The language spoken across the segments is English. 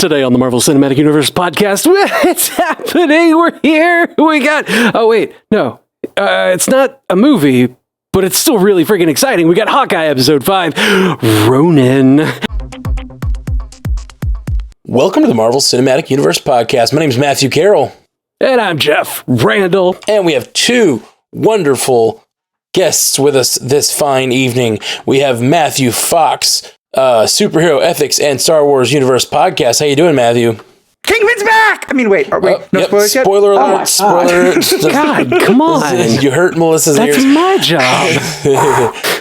Today on the Marvel Cinematic Universe podcast, it's happening. We're here. We got, it's not a movie, but it's still really freaking exciting. We got Hawkeye episode 5, Ronin. Welcome to the Marvel Cinematic Universe podcast. My name is Matthew Carroll. And I'm Jeff Randall. And we have two wonderful guests with us this fine evening. We have Matthew Fox, Superhero Ethics and Star Wars Universe podcast. How you doing, Matthew? Kingpin's back! I mean, wait, no spoilers yet? Spoiler alert, spoiler. God, come on. You hurt Melissa's ears. That's my job.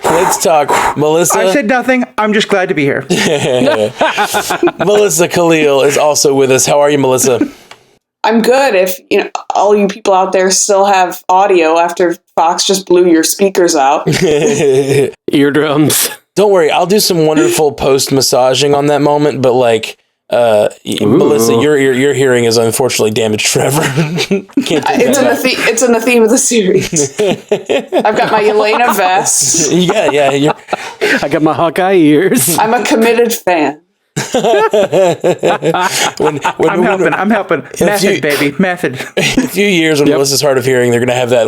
Let's talk. Melissa. I said nothing. I'm just glad to be here. Melissa Khalil is also with us. How are you, Melissa? I'm good. If all you people out there still have audio after Fox just blew your speakers out. Eardrums. Don't worry, I'll do some wonderful post massaging on that moment, but Melissa, your hearing is unfortunately damaged forever. It's in the theme of the series. I've got my Yelena vest. Yeah. I got my Hawkeye ears. I'm a committed fan. I'm helping. Method, baby. Method. In a few years, when Melissa's hard of hearing, they're going to have that,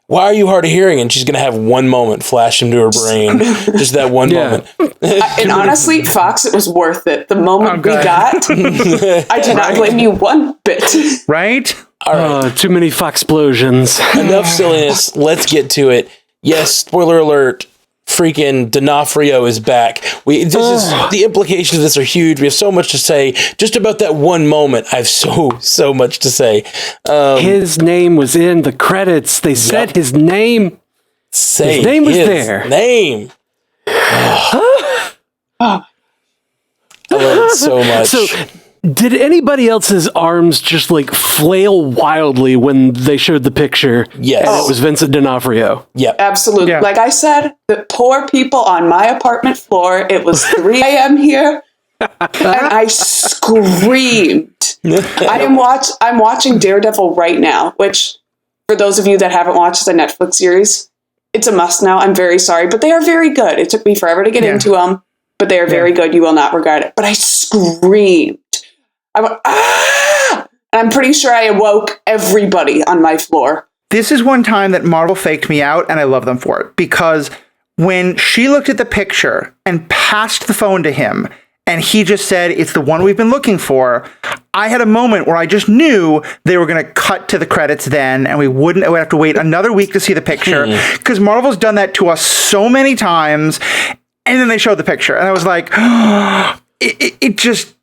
why are you hard of hearing? And she's going to have one moment flash into her brain. Just that one moment. And honestly, Fox, it was worth it. The moment we got, I did not blame you one bit. Right? All right. Too many Fox explosions. Enough silliness. Let's get to it. Yes, spoiler alert. Freaking D'Onofrio is back. The implications of this are huge. We have so much to say. Just about that one moment, I have so much to say. His name was in the credits. They said his name. His name was there. Name. I love it so much. So, did anybody else's arms just flail wildly when they showed the picture? Yes. And it was Vincent D'Onofrio. Yep. Absolutely. Yeah. Like I said, the poor people on my apartment floor, it was 3 a.m. here, and I screamed. I'm watching Daredevil right now, which, for those of you that haven't watched the Netflix series, it's a must now. I'm very sorry, but they are very good. It took me forever to get into them, but they are very good. You will not regret it. But I screamed. I went, ah! And I'm pretty sure I awoke everybody on my floor. This is one time that Marvel faked me out, and I love them for it. Because when she looked at the picture and passed the phone to him, and he just said, it's the one we've been looking for, I had a moment where I just knew they were going to cut to the credits then, and we would have to wait another week to see the picture. Because Marvel's done that to us so many times, and then they showed the picture. And I was like, it just...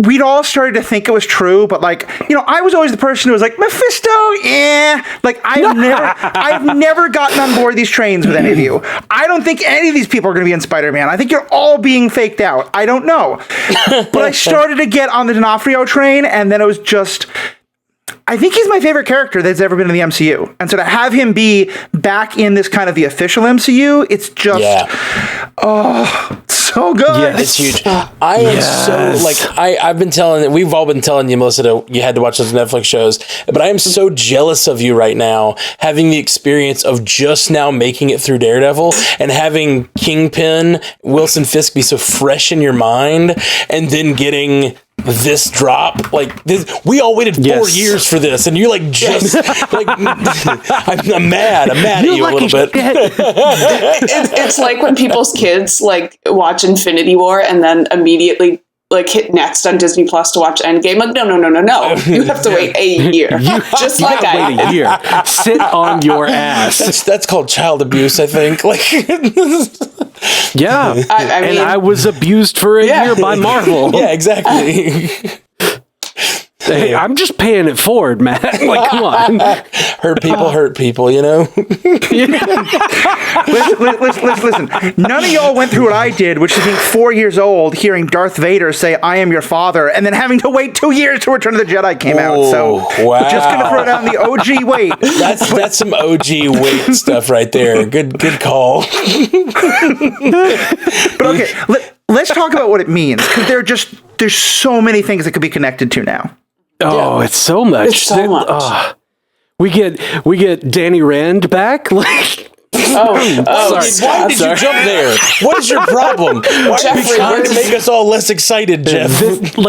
We'd all started to think it was true, but I was always the person who was like, Mephisto, yeah. I've never gotten on board these trains with any of you. I don't think any of these people are going to be in Spider-Man. I think you're all being faked out. I don't know. But I started to get on the D'Onofrio train, and then it was just... I think he's my favorite character that's ever been in the MCU. And so to have him be back in this kind of the official MCU, it's just, so good. Yeah, it's huge. I am so, I've been telling, we've all been telling you, Melissa, you had to watch those Netflix shows, but I am so jealous of you right now, having the experience of just now making it through Daredevil and having Kingpin, Wilson Fisk be so fresh in your mind, and then getting... this drop, we all waited 4 years for this, and you're I'm mad at you a little bit. It's like when people's kids watch Infinity War and then immediately hit next on Disney Plus to watch Endgame. No. You have to wait a year. Just like I wait a year. Sit on your ass. That's called child abuse, I think. Yeah. I mean, I was abused for a year by Marvel. Yeah, exactly. Hey, I'm just paying it forward, man. Come on. Hurt people, Listen. None of y'all went through what I did, which is being 4 years old, hearing Darth Vader say, I am your father, and then having to wait 2 years till Return of the Jedi came out. So, just going to throw down the OG weight. That's some OG weight stuff right there. Good call. But okay, let's talk about what it means, because there's so many things that could be connected to now. Oh, it's so much. It's so much. We get Danny Rand back. Why did you jump there? What is your problem? Why are you trying to make us all less excited, Jeff?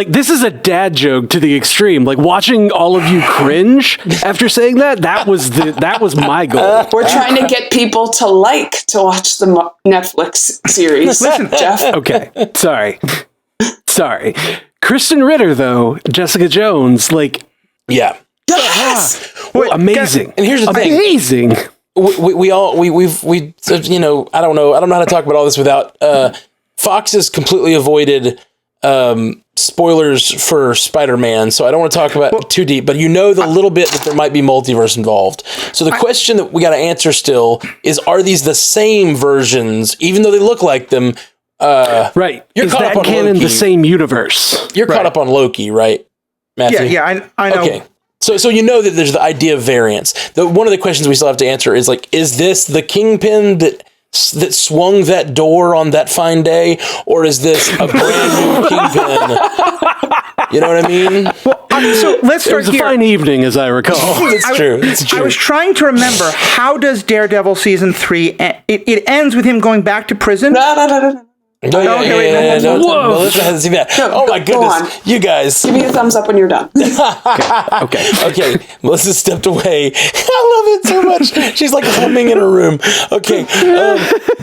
This is a dad joke to the extreme. Like, watching all of you cringe after saying that was my goal. We're trying to get people to watch the Netflix series. Listen, Jeff. Okay, sorry. Kristen Ritter, though, Jessica Jones, like, Yeah. Yes. amazing. And here's the thing. Amazing. We've I don't know how to talk about all this without Fox has completely avoided spoilers for Spider-Man, so I don't want to talk about it too deep, but the little bit that there might be multiverse involved. So the question that we got to answer still is, are these the same versions, even though they look like them? Right. Is caught up that on canon Loki. the same universe? You're caught up on Loki, right, Matthew? Yeah, I know. Okay. So you know that there's the idea of variance. One of the questions we still have to answer is, like, is this the Kingpin that swung that door on that fine day, or is this a brand new Kingpin? You know what I mean? Well, so let's It start was a here. fine evening, as I recall. It's true. It's true. I was trying to remember, how does Daredevil season 3 end? It ends with him going back to prison. No. No, Whoa. Melissa hasn't seen that. No, Oh my go goodness, on. you guys. Give me a thumbs up when you're done. Okay. Melissa stepped away. I love it so much. She's like humming in her room. Okay,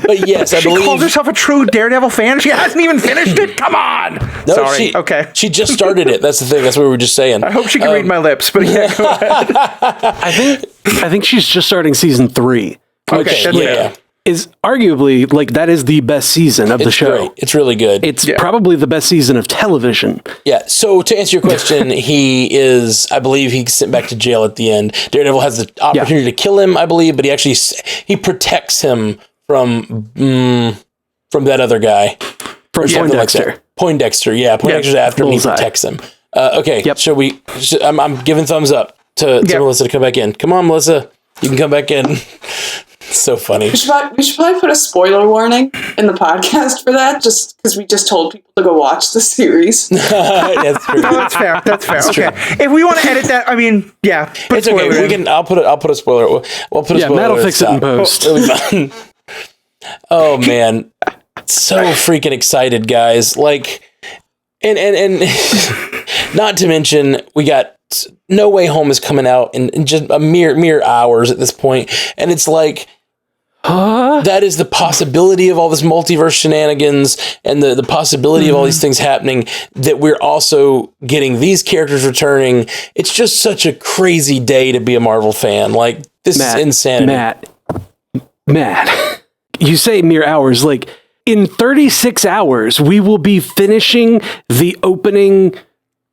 but yes, I She calls believe. herself a true Daredevil fan. She hasn't even finished it. Come on. No, Sorry. Okay. She just started it. That's the thing. That's what we were just saying. I hope she can read my lips, but yeah, go ahead. I think she's just starting season 3. Okay, that's yeah. Is arguably, like, that is the best season of the It's show. great. It's really good. It's probably the best season of television. Yeah. So to answer your question, I believe he's sent back to jail at the end. Daredevil has the opportunity to kill him, I believe, but he protects him from that other guy. From Poindexter. Like Poindexter, yeah. Poindexter's after him. He Bullseye. protects him. Okay. Yep. I'm giving thumbs up to Melissa to come back in. Come on, Melissa. You can come back in. So funny. We should probably put a spoiler warning in the podcast for that, just because we just told people to go watch the series. That's true. No, that's fair. That's fair. Okay. If we want to edit that, I mean, yeah. Put It's okay. spoiler We in. can. I'll put a spoiler. We'll put a spoiler. Matt will at fix the it in top. post. It'll be fun. Oh man, so freaking excited, guys! Like, and not to mention, we got No Way Home is coming out in just a mere hours at this point, and it's like. That is the possibility of all this multiverse shenanigans and the possibility of all these things happening, that we're also getting these characters returning. It's just such a crazy day to be a Marvel fan. Like, this is insanity. Matt, you say mere hours. Like, in 36 hours, we will be finishing the opening,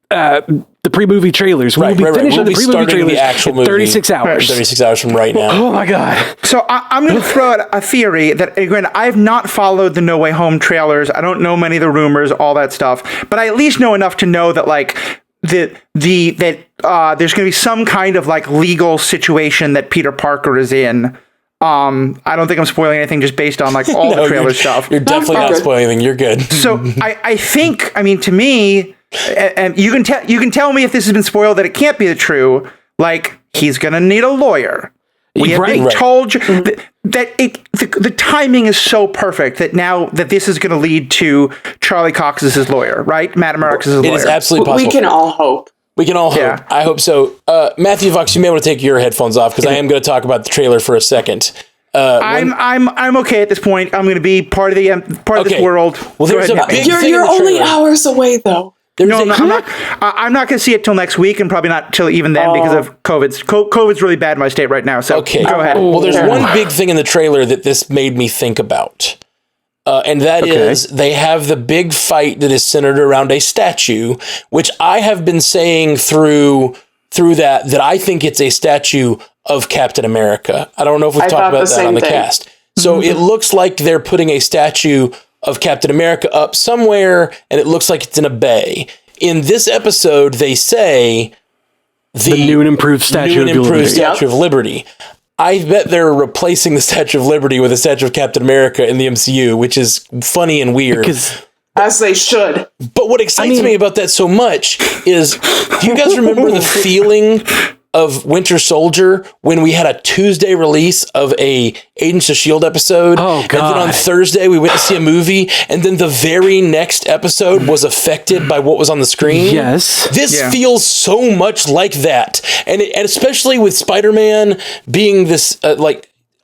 the pre-movie trailers. We will be finishing the pre-movie trailers the actual in movie 36 hours. 36 hours from right now. Oh my God. So I'm going to throw out a theory that, again, I've not followed the No Way Home trailers. I don't know many of the rumors, all that stuff, but I at least know enough to know that, like, that there's going to be some kind of, like, legal situation that Peter Parker is in. I don't think I'm spoiling anything just based on, like, all the trailer stuff. You're definitely not spoiling anything. You're good. So I think, I mean, to me, and you can tell me if this has been spoiled, that it can't be true. Like, he's gonna need a lawyer. We have been told that the timing is so perfect that now that this is going to lead to Charlie Cox as his lawyer, right? Matt Murdock's his lawyer. It is absolutely possible. We can all hope. We can all hope. Yeah. I hope so. Matthew Vox, you may want to take your headphones off, because I am going to talk about the trailer for a second. I'm okay at this point. I'm going to be part of this world. Well, there's a big thing in You're the only trailer. hours away, though. No, I'm not going to see it till next week, and probably not till even then because of COVID. COVID's really bad in my state right now. So go ahead. Well, there's one big thing in the trailer that this made me think about. And that is, they have the big fight that is centered around a statue, which I have been saying through that I think it's a statue of Captain America. I don't know if we've talked about that on the cast. So it looks like they're putting a statue of Captain America up somewhere, and it looks like it's in a bay. In this episode, they say the new and improved Statue of Liberty. I bet they're replacing the Statue of Liberty with a statue of Captain America in the MCU, which is funny and weird. As they should. But what excites me about that so much is, do you guys remember the feeling of Winter Soldier when we had a Tuesday release of a Agents of S.H.I.E.L.D. episode. Oh, God. And then on Thursday, we went to see a movie. And then the very next episode was affected by what was on the screen. Yes. This feels so much like that. And especially with Spider-Man being this,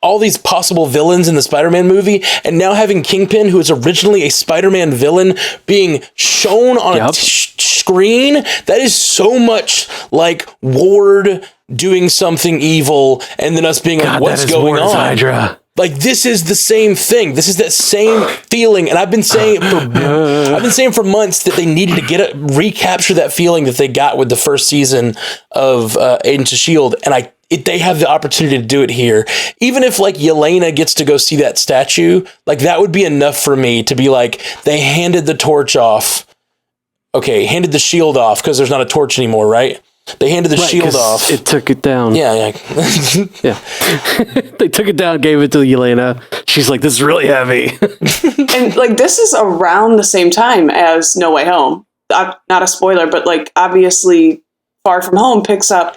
all these possible villains in the Spider-Man movie, and now having Kingpin, who is originally a Spider-Man villain, being shown on a screen, that is so much like Ward doing something evil, and then us being like, what's going on? Hydra. Like, this is the same thing. This is that same feeling, and I've been saying for months that they needed to recapture that feeling that they got with the first season of Agents of S.H.I.E.L.D., and they have the opportunity to do it here. Even if like Yelena gets to go see that statue, like that would be enough for me to be like, they handed the torch off. Okay, handed the shield off because there's not a torch anymore, right? They handed the shield off. It took it down. Yeah. Yeah. They took it down, gave it to Yelena. She's like, this is really heavy. And like, this is around the same time as No Way Home. Not a spoiler, but like, obviously Far From Home picks up,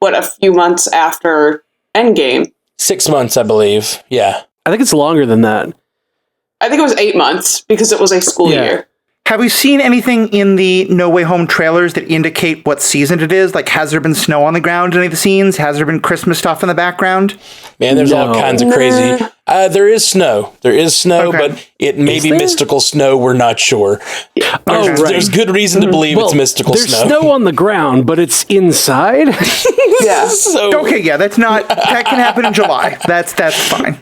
a few months after Endgame. 6 months, I believe. Yeah. I think it's longer than that. I think it was 8 months because it was a school year. Have we seen anything in the No Way Home trailers that indicate what season it is? Like, has there been snow on the ground in any of the scenes? Has there been Christmas stuff in the background? Man, there's all kinds of crazy. There is snow. There is snow, but it may be mystical snow. We're not sure. There's good reason to believe it's mystical snow. There's snow on the ground, but it's inside. Yeah. That can happen in July. That's fine.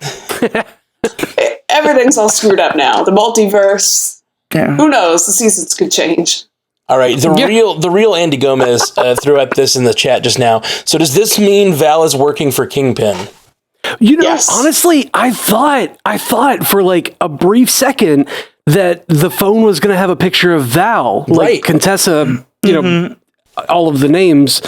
Everything's all screwed up now. The multiverse. Yeah. Who knows? The seasons could change. All right, the real Andy Gomez threw out this in the chat just now. So does this mean Val is working for Kingpin? Honestly, I thought for like a brief second that the phone was going to have a picture of Val, like Contessa, all of the names.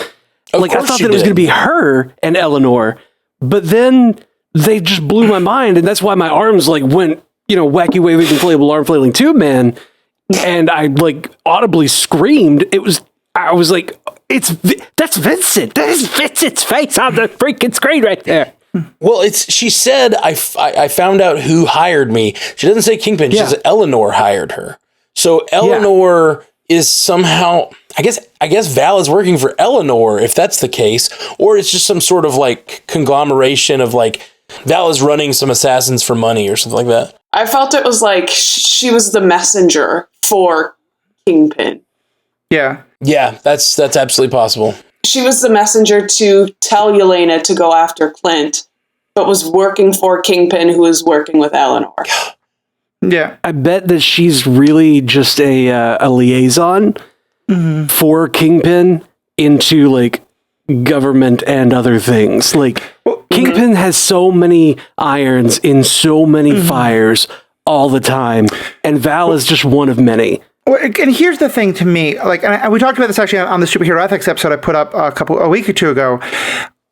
I thought that it was going to be her and Eleanor, but then they just blew my mind, and that's why my arms went, wacky waving inflatable arm flailing tube man, and I audibly screamed. I was like, that's Vincent. That is Vincent's face on the freaking screen right there. Well, she said, I found out who hired me. She doesn't say Kingpin. She says Eleanor hired her. So Eleanor is somehow, I guess Val is working for Eleanor, if that's the case, or it's just some sort of conglomeration of Val is running some assassins for money or something like that. I felt it was like she was the messenger for Kingpin. Yeah. Yeah, that's absolutely possible. She was the messenger to tell Yelena to go after Clint, but was working for Kingpin, who was working with Eleanor. Yeah. I bet that she's really just a liaison for Kingpin into government and other things. Kingpin has so many irons in so many fires all the time, and Val is just one of many. Well, and here's the thing to me, and we talked about this actually on the superhero ethics episode I put up a week or two ago.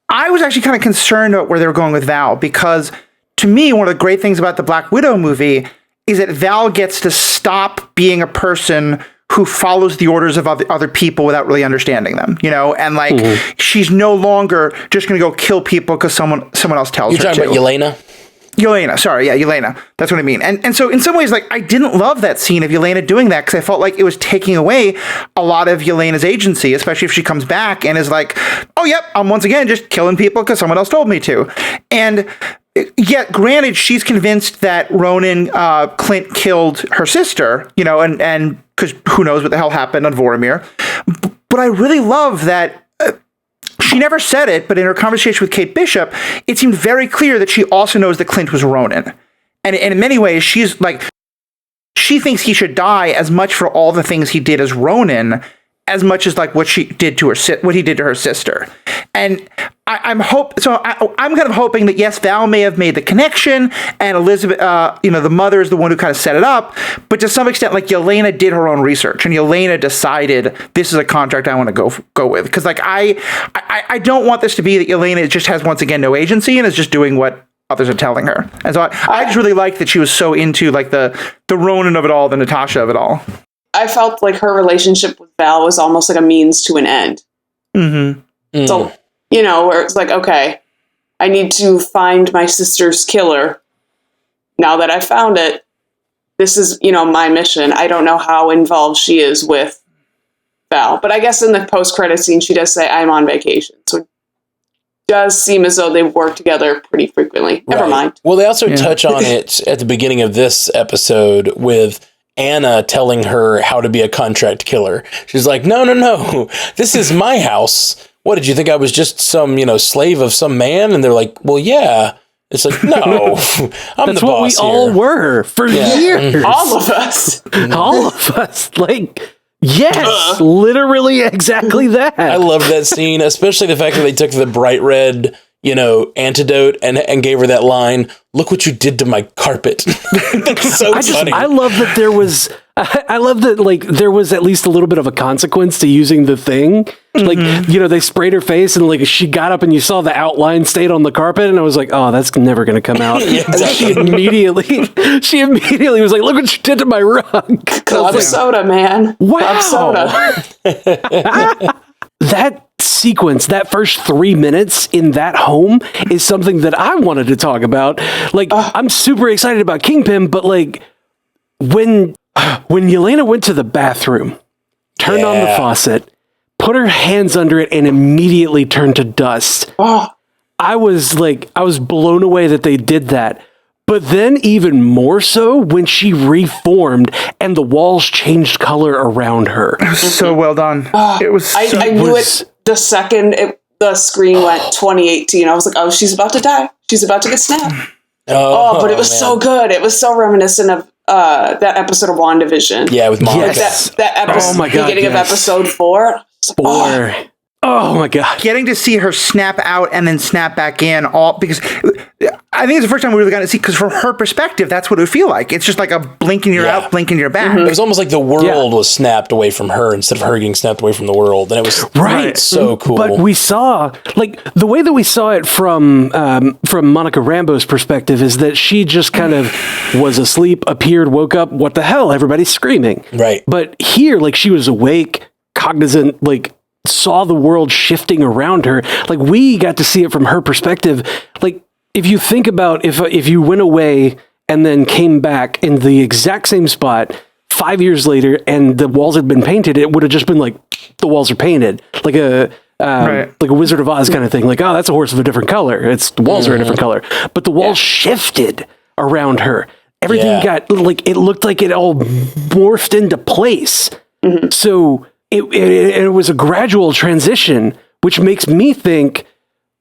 I was actually kind of concerned about where they were going with Val, because to me, one of the great things about the Black Widow movie is that Val gets to stop being a person who follows the orders of other people without really understanding them, and she's no longer just going to go kill people because someone else tells her to. You're talking about Yelena? Yelena, sorry, Yelena. That's what I mean. And so in some ways, I didn't love that scene of Yelena doing that, because I felt like it was taking away a lot of Yelena's agency, especially if she comes back and is like, oh, yep, I'm once again just killing people because someone else told me to. And yet, granted, she's convinced that Clint killed her sister, and because who knows what the hell happened on Vormir. But I really love that she never said it, but in her conversation with Kate Bishop, it seemed very clear that she also knows that Clint was Ronin. And in many ways, she's she thinks he should die as much for all the things he did as Ronin, as much as what he did to her sister. And I'm kind of hoping that, yes, Val may have made the connection, and Elizabeth, the mother is the one who kind of set it up, but to some extent, Yelena did her own research, and Yelena decided this is a contract I want to go with. Because I don't want this to be that Yelena just has, once again, no agency and is just doing what others are telling her. And so I just really liked that she was so into the Ronin of it all, the Natasha of it all. I felt like her relationship with Val was almost like a means to an end. Mm-hmm. So, where it's like, okay, I need to find my sister's killer. Now that I found it, this is, my mission. I don't know how involved she is with Val. But I guess in the post-credit scene, she does say, I'm on vacation. So it does seem as though they work together pretty frequently. Never mind. Well, they also touch on it at the beginning of this episode with Anna telling her how to be a contract killer. She's like, no, this is my house. What, did you think I was just some, slave of some man? And they're like, well, yeah. It's like, no, I'm the boss. That's what we all were for years. All of us. All of us. Like, yes, literally exactly that. I love that scene, especially the fact that they took the bright red, antidote and gave her that line, look what you did to my carpet. That's so funny. I love that there was, I love that, like, there was at least a little bit of a consequence to using the thing. Like, they sprayed her face and, like, she got up and you saw the outline stayed on the carpet. And I was like, oh, that's never going to come out. She immediately was like, look what you did to my rug. Club soda, man. Wow. Club soda. That sequence, that first 3 minutes in that home is something that I wanted to talk about. Like, I'm super excited about Kingpin, but, like, when Yelena went to the bathroom, turned on the faucet, put her hands under it, and immediately turned to dust. I was blown away that they did that. But then even more so when she reformed and the walls changed color around her. It was so well done. It was. I knew it the second the screen went 2018. I was like, oh, she's about to die. She's about to get snapped. But it was so good. It was so reminiscent of that episode of WandaVision. Yeah, with Monica. Yes. That episode, oh my God, beginning of episode 4. Oh my God. Getting to see her snap out and then snap back in, because I think it's the first time we really got to see, because from her perspective, that's what it would feel like. It's just like a blinking you're out, blinking you're back. It was almost like the world was snapped away from her instead of her getting snapped away from the world. And it was so cool. But we saw, like, the way that we saw it from Monica Rambeau's perspective is that she just kind of was asleep, appeared, woke up, what the hell, everybody's screaming. Right. But here, like, she was awake, cognizant, like, saw the world shifting around her. Like, we got to see it from her perspective. Like, if you think about if you went away and then came back in the exact same spot 5 years later and the walls had been painted, it would have just been like, the walls are painted. Like a Wizard of Oz kind of thing. Like, oh, that's a horse of a different color. The walls are a different color. But the walls shifted around her. Everything got, like, it looked like it all morphed into place. So it was a gradual transition, which makes me think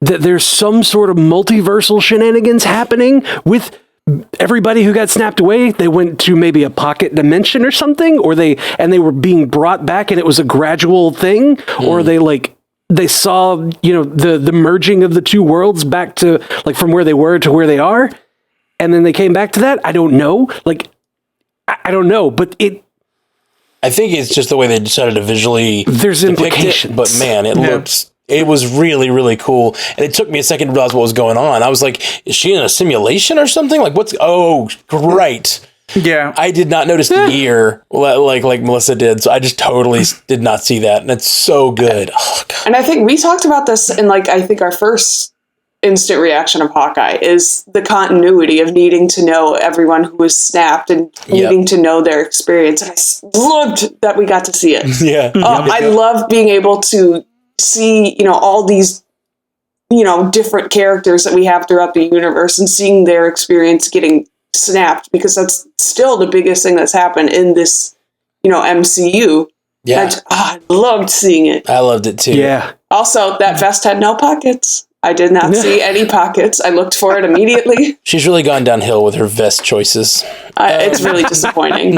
that there's some sort of multiversal shenanigans happening with everybody who got snapped away. They went to maybe a pocket dimension or something, or they were being brought back and it was a gradual thing, or they saw, the merging of the two worlds back to, like, from where they were to where they are. And then they came back to that. I don't know. Like, I don't know, but I think it's just the way they decided to visually there's implications. But man, it was really, really cool. And it took me a second to realize what was going on. I was like, is she in a simulation or something? Like, great. Yeah. I did not notice the year like Melissa did. So I just totally did not see that. And it's so good. Oh, God. And I think we talked about this in, like, I think our first instant reaction of Hawkeye is the continuity of needing to know everyone who was snapped and needing to know their experience. And I loved that we got to see it. Yeah. I love being able to see, all these, different characters that we have throughout the universe and seeing their experience getting snapped, because that's still the biggest thing that's happened in this, MCU. Yeah. I loved seeing it. I loved it too. Yeah. Also, that vest had no pockets. I did not see any pockets. I looked for it immediately. She's really gone downhill with her vest choices. It's really disappointing.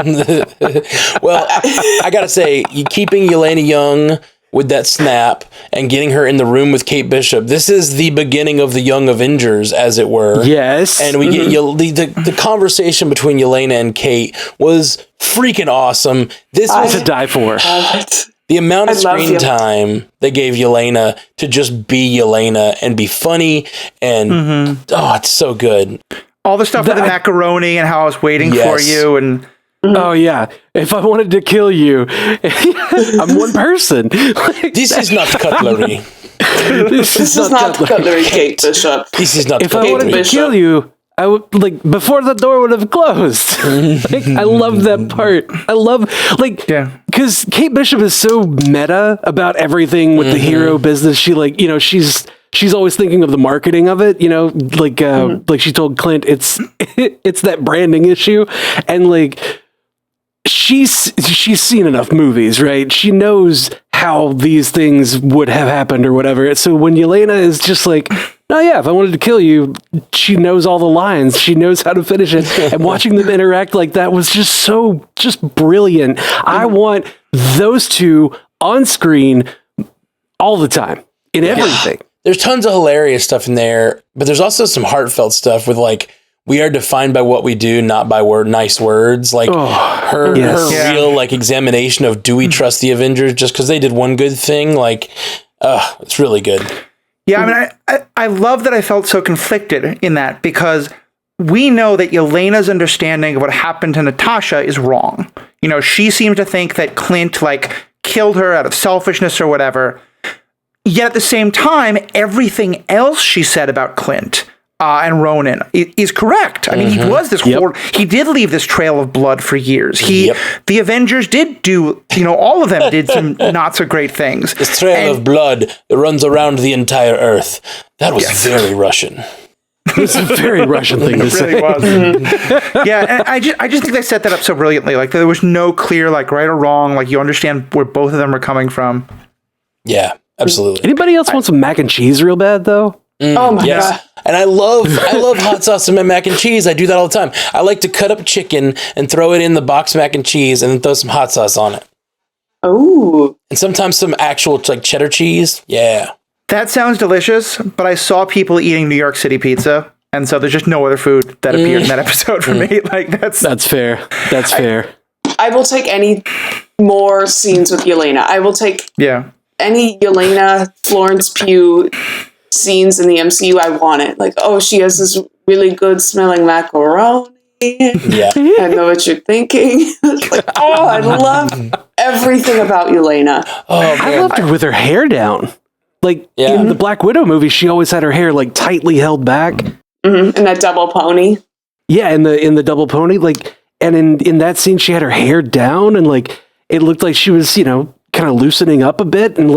Well, I gotta say, keeping Yelena young with that snap and getting her in the room with Kate Bishop, this is the beginning of the Young Avengers, as it were. Yes. And we get the conversation between Yelena and Kate was freaking awesome. This was to die for. The amount of screen time they gave Yelena to just be Yelena and be funny and it's so good. All the stuff with the macaroni and how I was waiting for you and oh yeah, if I wanted to kill you, I'm one person. This is not cutlery. This is not Cutlery Kate Bishop. This is not. If I wanted to kill you, I would before the door would have closed. I love that part. I love because Kate Bishop is so meta about everything with the hero business. She she's always thinking of the marketing of it. Like she told Clint, it's that branding issue, and she's seen enough movies, right? She knows how these things would have happened or whatever. So when Yelena is just like, oh yeah, if I wanted to kill you, she knows all the lines. She knows how to finish it. And watching them interact like that was just brilliant. I want those two on screen all the time in everything. There's tons of hilarious stuff in there, but there's also some heartfelt stuff with we are defined by what we do, not by nice words. Her real examination of, do we trust the Avengers just because they did one good thing? It's really good. Yeah, I mean, I love that I felt so conflicted in that, because we know that Yelena's understanding of what happened to Natasha is wrong. She seemed to think that Clint killed her out of selfishness or whatever. Yet at the same time, everything else she said about Clint and Ronan is correct. I mean, he was this he did leave this trail of blood for years. The Avengers did do, all of them did some not so great things. This trail of blood that runs around the entire earth. That was very Russian. It's a very Russian thing to say. It really was. Yeah, and I just think they set that up so brilliantly. There was no clear right or wrong. You understand where both of them are coming from. Yeah, absolutely. Anybody else want some mac and cheese real bad though? Oh my God. And I love hot sauce in my mac and cheese. I do that all the time. I like to cut up chicken and throw it in the box mac and cheese and then throw some hot sauce on it. Oh. And sometimes some actual cheddar cheese. Yeah. That sounds delicious, but I saw people eating New York City pizza, and so there's just no other food that appeared in that episode for me. That's fair. That's fair. I will take any more scenes with Yelena. I will take any Yelena, Florence Pugh scenes in the MCU. I want it. She has this really good smelling macaroni. Yeah. I know what you're thinking. I love everything about Yelena. Oh, man. I loved her with her hair down. In the Black Widow movie, she always had her hair tightly held back. Mm-hmm. And that double pony. Yeah, in the double pony, and in that scene, she had her hair down, and it looked like she was, kind of loosening up a bit, and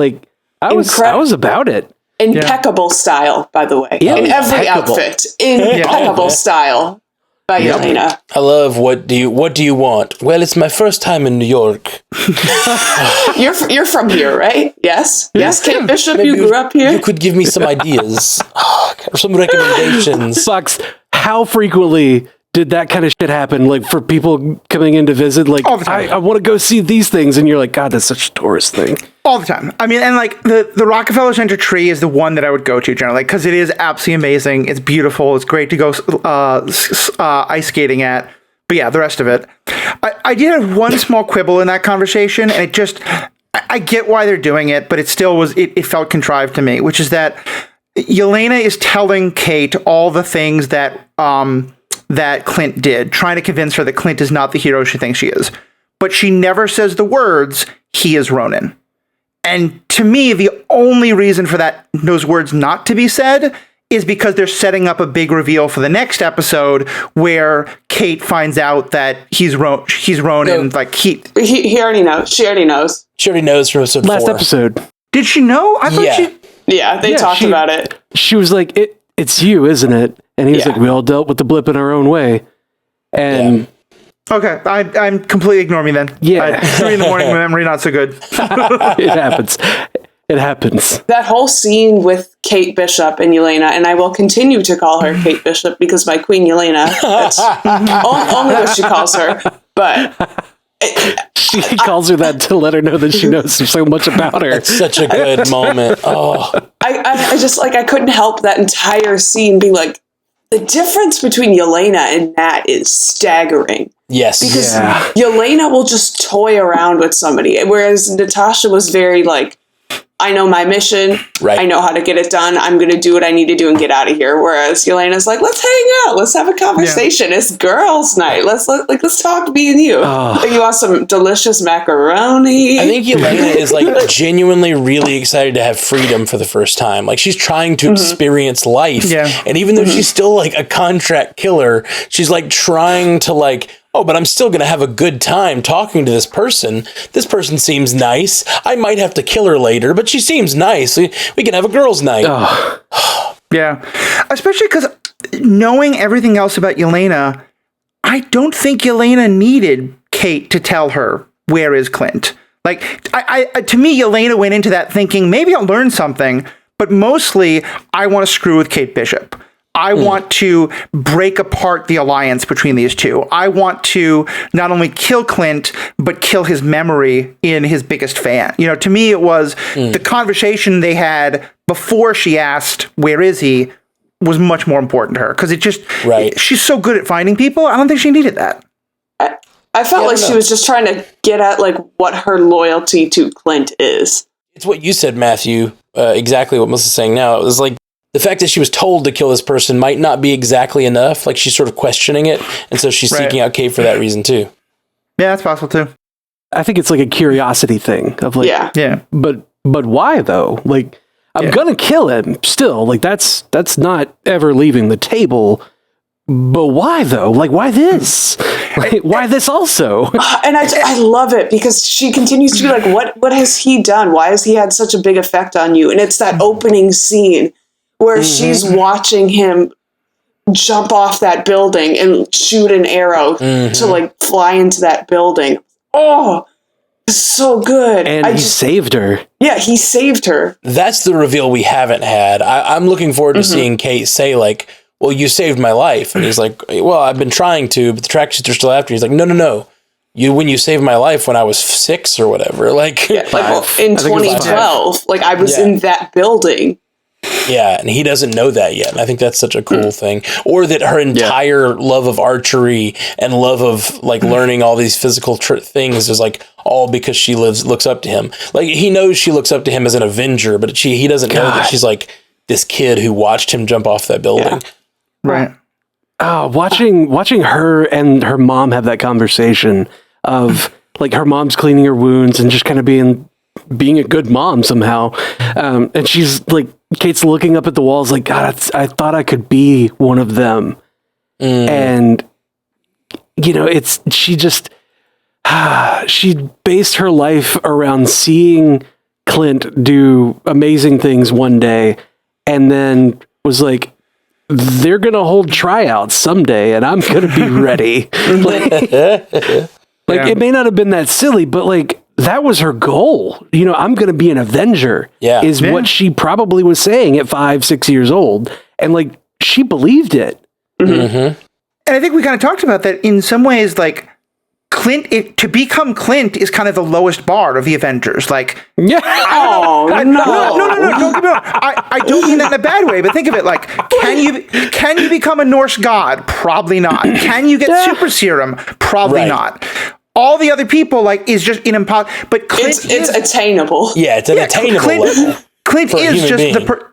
I was about it. Impeccable style, by the way. Yeah, in every outfit, impeccable style by Yelena. I love what do you want? Well, it's my first time in New York. You're from here, right? Yes, Kate Bishop. Maybe you grew up here. You could give me some ideas, or some recommendations. Fox, how frequently did that kind of shit happen? For people coming in to visit, all the time. I want to go see these things, and you're like, God, that's such a tourist thing. All the time. I mean, and the Rockefeller Center tree is the one that I would go to generally, because it is absolutely amazing. It's beautiful. It's great to go ice skating at. But yeah, the rest of it. I did have one small quibble in that conversation, and it just, I get why they're doing it, but it still was, it felt contrived to me, which is that Yelena is telling Kate all the things that Clint did, trying to convince her that Clint is not the hero she thinks she is. But she never says the words, he is Ronin. And to me, the only reason for those words not to be said is because they're setting up a big reveal for the next episode where Kate finds out that he's Ronin. No. He already knows. She already knows. She already knows from episode 4. Last episode. Did she know? I thought she... Yeah, they talked about it. She was like, it's you, isn't it? And he was like, we all dealt with the blip in our own way. And... Okay, I'm completely ignoring me then. Yeah. 3 in the morning, my memory not so good. It happens. It happens. That whole scene with Kate Bishop and Yelena, and I will continue to call her Kate Bishop because my queen Yelena, that's only what she calls her. But she calls her that to let her know that she knows so much about her. It's such a good moment. Oh, I just I couldn't help that entire scene being like, the difference between Yelena and Nat is staggering. Yes. Because Yelena will just toy around with somebody, whereas Natasha was very I know my mission. Right. I know how to get it done. I'm going to do what I need to do and get out of here. Whereas Yelena's like, let's hang out. Let's have a conversation. Yeah. It's girls' night. Let's talk, me and you. Like, you want some delicious macaroni? I think Yelena is like genuinely really excited to have freedom for the first time. Like, she's trying to experience life. Yeah. And even though she's still like a contract killer, she's like trying to like, oh, but I'm still going to have a good time talking to this person. This person seems nice. I might have to kill her later, but she seems nice. We can have a girls' night. Yeah. Especially because knowing everything else about Yelena, I don't think Yelena needed Kate to tell her, where is Clint? Like, I to me, Yelena went into that thinking, maybe I'll learn something, but mostly I want to screw with Kate Bishop. I want to break apart the alliance between these two. I want to not only kill Clint, but kill his memory in his biggest fan. You know, to me, it was the conversation they had before she asked, where is he, was much more important to her. Because she's so good at finding people. I don't think she needed that. I felt like she was just trying to get at like what her loyalty to Clint is. It's what you said, Matthew. Exactly what Melissa's saying now. It was like, the fact that she was told to kill this person might not be exactly enough. Like, she's sort of questioning it. And so she's seeking out Kate for that reason, too. Yeah, that's possible, too. I think it's like a curiosity thing of like, yeah. But why, though? Like, I'm going to kill him still. Like, that's not ever leaving the table. But why, though? Like, why this? Like, why this also? And I love it because she continues to be like, what has he done? Why has he had such a big effect on you? And it's that opening scene where she's watching him jump off that building and shoot an arrow to like fly into that building. Oh, it's so good. And he saved her. Yeah, he saved her. That's the reveal we haven't had. I'm looking forward to seeing Kate say like, well, you saved my life. And he's like, well, I've been trying to, but the track sheets are still after. He's like, no. When you saved my life when I was 6 or whatever. Like, in 2012, like I was in that building. Yeah, and he doesn't know that yet. And I think that's such a cool thing. Or that her entire love of archery and love of like learning all these physical things is like all because she looks up to him. Like, he knows she looks up to him as an Avenger, but he doesn't know that she's like this kid who watched him jump off that building. Yeah. Right. Oh, watching her and her mom have that conversation of like her mom's cleaning her wounds and just kind of being a good mom somehow. And she's like, Kate's looking up at the walls like, God, I thought I could be one of them. And, you know, she based her life around seeing Clint do amazing things one day and then was like, they're going to hold tryouts someday and I'm going to be ready. It may not have been that silly, but like, that was her goal. You know, I'm going to be an Avenger is what she probably was saying at 5-6 years old. And like, she believed it. And I think we kind of talked about that in some ways, like Clint, to become Clint is kind of the lowest bar of the Avengers. Like, no. Don't get me wrong. I don't mean that in a bad way, but think of it like, can you become a Norse god? Probably not. Can you get super serum? Probably not. All the other people, like, is just an impossible. But Clint it's attainable. Yeah, it's an attainable level. Clint is just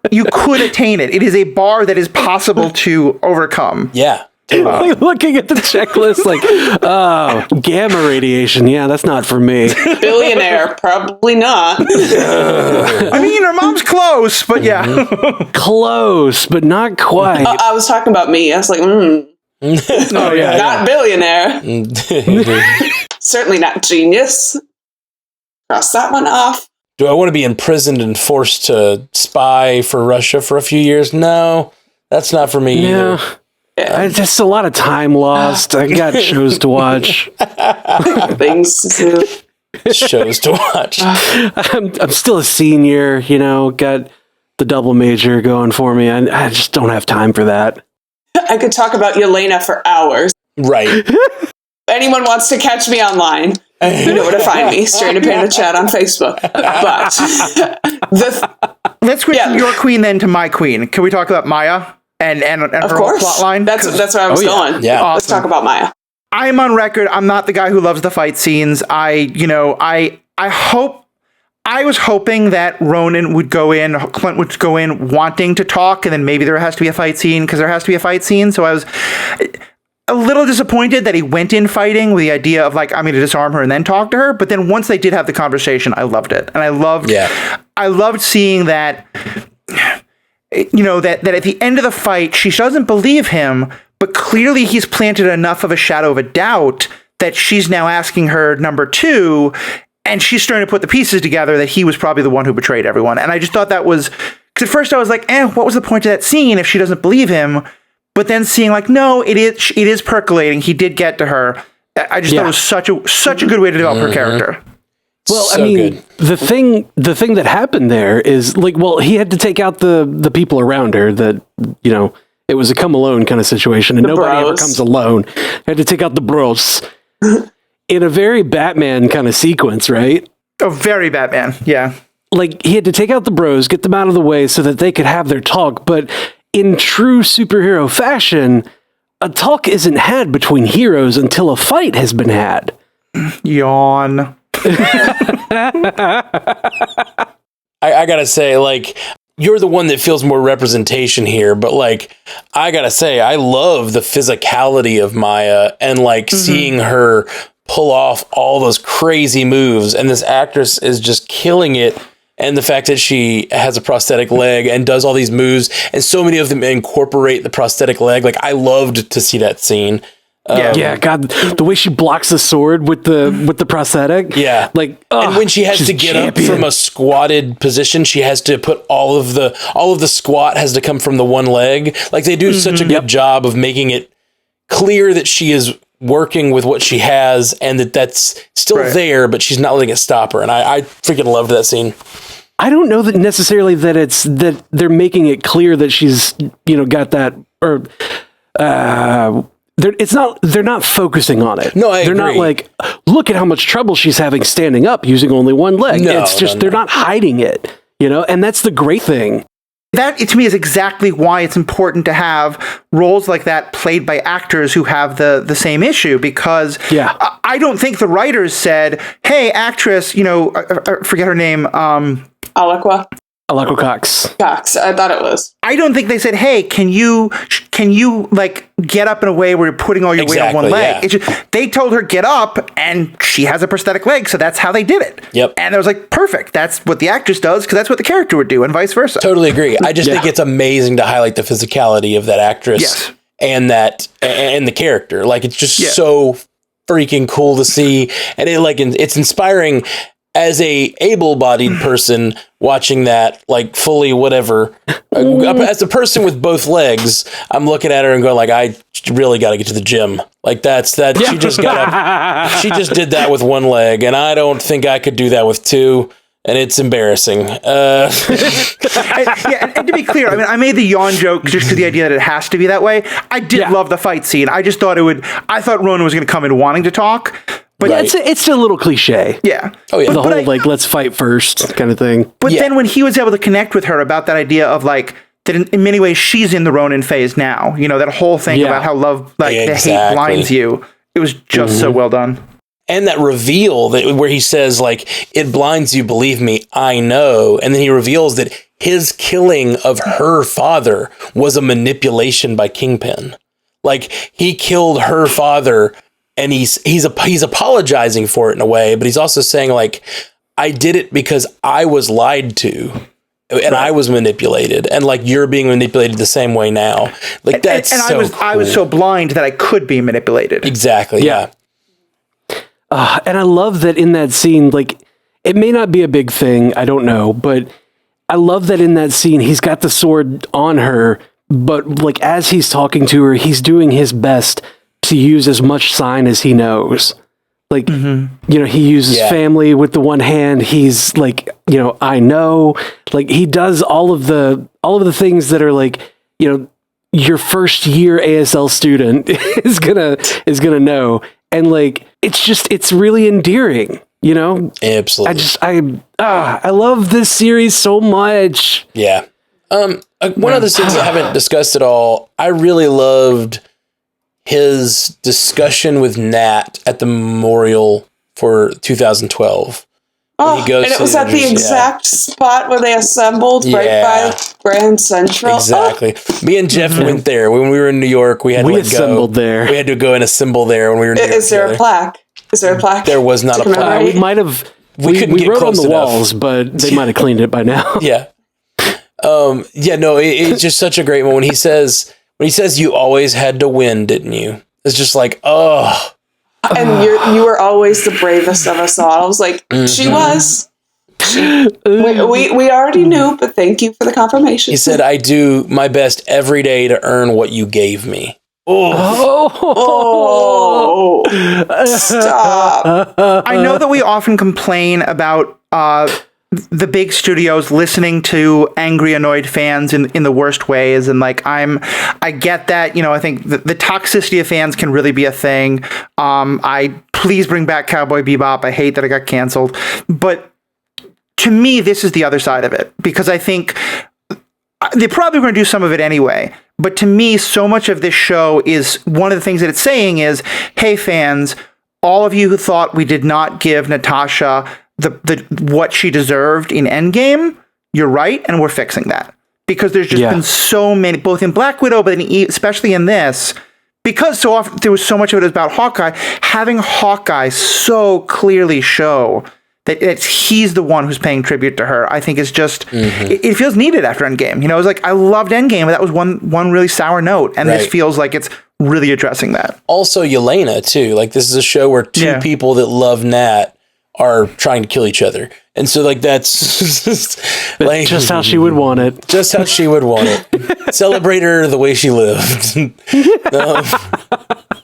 you could attain it. It is a bar that is possible to overcome. Yeah. Looking at the checklist, like, oh, gamma radiation. Yeah, that's not for me. Billionaire, probably not. I mean, her mom's close, but close, but not quite. I was talking about me. I was like, not billionaire. Certainly not genius. Cross that one off. Do I want to be imprisoned and forced to spy for Russia for a few years? No, that's not for me either. Just a lot of time lost. I got shows to watch. Things to do. Shows to watch. I'm still a senior, you know, got the double major going for me. I just don't have time for that. I could talk about Yelena for hours. Right. If anyone wants to catch me online, you know where to find me. Straight to Panda Chat on Facebook. But let's switch from your queen then to my queen. Can we talk about Maya and her whole plot line? That's where I was going. Yeah. Awesome. Let's talk about Maya. I'm on record. I'm not the guy who loves the fight scenes. I hope I was hoping that Clint would go in wanting to talk, and then maybe there has to be a fight scene because there has to be a fight scene. So I was a little disappointed that he went in fighting with the idea of like, I'm going to disarm her and then talk to her. But then once they did have the conversation, I loved it. And I loved seeing that, that at the end of the fight, she doesn't believe him, but clearly he's planted enough of a shadow of a doubt that she's now asking her number 2. And she's starting to put the pieces together that he was probably the one who betrayed everyone. And I just thought that was, because at first I was like, what was the point of that scene if she doesn't believe him? But then seeing like, no, it is percolating. He did get to her. I just thought it was such a good way to develop her character. Well, So I mean, good. the thing that happened there is like, well, he had to take out the people around her that, it was a come alone kind of situation, and nobody ever comes alone. Had to take out the bros in a very Batman kind of sequence, right? Oh, very Batman. Yeah. Like he had to take out the bros, get them out of the way so that they could have their talk. But in true superhero fashion, a talk isn't had between heroes until a fight has been had. Yawn. I gotta say, like, you're the one that feels more representation here, but like, I gotta say, I love the physicality of Maya and like seeing her pull off all those crazy moves, and this actress is just killing it. And the fact that she has a prosthetic leg and does all these moves, and so many of them incorporate the prosthetic leg. Like, I loved to see that scene. Yeah, God, the way she blocks the sword with the prosthetic. Yeah, like, and when she has to get up from a squatted position, she has to put all of the squat has to come from the one leg. Like, they do such a good job of making it clear that she is working with what she has, and that's still there, but she's not letting it stop her. And I freaking loved that scene. I don't know that necessarily that it's that they're making it clear that she's got that, or they're not focusing on it. No, they're not like, look at how much trouble she's having standing up using only one leg. No, it's just they're not hiding it, and that's the great thing. That, to me, is exactly why it's important to have roles like that played by actors who have the same issue, because I don't think the writers said, hey, actress, I forget her name. Alakwa Cox. I thought it was. I don't think they said, hey, can you like get up in a way where you're putting all your weight on one leg? Yeah. It's just, they told her get up, and she has a prosthetic leg, so that's how they did it. Yep. And I was like, perfect. That's what the actress does, because that's what the character would do, and vice versa. Totally agree. I just think it's amazing to highlight the physicality of that actress and the character. Like, it's just so freaking cool to see, and it's inspiring as a able-bodied person watching that, like, fully whatever. As a person with both legs, I'm looking at her and going like, I really got to get to the gym. Like, that's that. She just got up. She just did that with one leg, and I don't think I could do that with two. And it's embarrassing. And to be clear, I mean, I made the yawn joke just to the idea that it has to be that way. I did love the fight scene. I just thought I thought Ronan was going to come in wanting to talk. But it's still a little cliche. Yeah. Oh, yeah. The whole, let's fight first kind of thing. But then when he was able to connect with her about that idea of, like, that in many ways she's in the Ronin phase now, that whole thing about how love, the hate blinds you. It was just so well done. And that reveal where he says, like, it blinds you, believe me, I know. And then he reveals that his killing of her father was a manipulation by Kingpin. Like, he killed her father, and he's apologizing for it in a way, but he's also saying, like, I did it because I was lied to. And I was manipulated, and like, you're being manipulated the same way now. Like, that's and so I was so blind that I could be manipulated. Exactly. Yeah. And I love that in that scene, like, it may not be a big thing, I don't know, but I love that in that scene, he's got the sword on her, but like, as he's talking to her, he's doing his best to use as much sign as he knows. Like, he uses family with the one hand. He's like, I know, like, he does all of the things that are like, your first year ASL student is gonna know. And like, it's really endearing, Absolutely. I love this series so much. Yeah. One of the things I haven't discussed at all, I really loved his discussion with Nat at the memorial for 2012, Oh, he goes and it to was the at the Avengers, exact spot where they assembled right Yeah. by Grand Central. Exactly. Me and Jeff went there when we were in New York. We had to assembled there. We had to go and assemble there when we were in New York. Is there a together. plaque? Is there a plaque? There was not to a plaque. commemorate? We might have. We couldn't we get wrote on close the enough. walls, but they might have cleaned it by now. Yeah. It's just such a great one when he says you always had to win, didn't you? It's just like, oh. And you were always the bravest of us all. I was like, she was. We already knew, but thank you for the confirmation. He said, I do my best every day to earn what you gave me. Oh, stop. I know that we often complain about the big studios listening to angry, annoyed fans in the worst ways. And like, I get that, I think the toxicity of fans can really be a thing. Please bring back Cowboy Bebop. I hate that it got canceled. But to me, this is the other side of it, because I think they're probably going to do some of it anyway. But to me, so much of this show is one of the things that it's saying is, hey, fans, all of you who thought we did not give Natasha the what she deserved in Endgame, you're right, and we're fixing that. Because there's just been so many, both in Black Widow, but especially in this, because so often there was so much of it about Hawkeye, having Hawkeye so clearly show that he's the one who's paying tribute to her, I think is just, it feels needed after Endgame. It was like, I loved Endgame, but that was one really sour note. And this feels like it's really addressing that. Also, Yelena, too. Like, this is a show where two people that love Nat are trying to kill each other. And so, like, that's like, just how she would want it. Just how she would want it. Celebrate her the way she lived.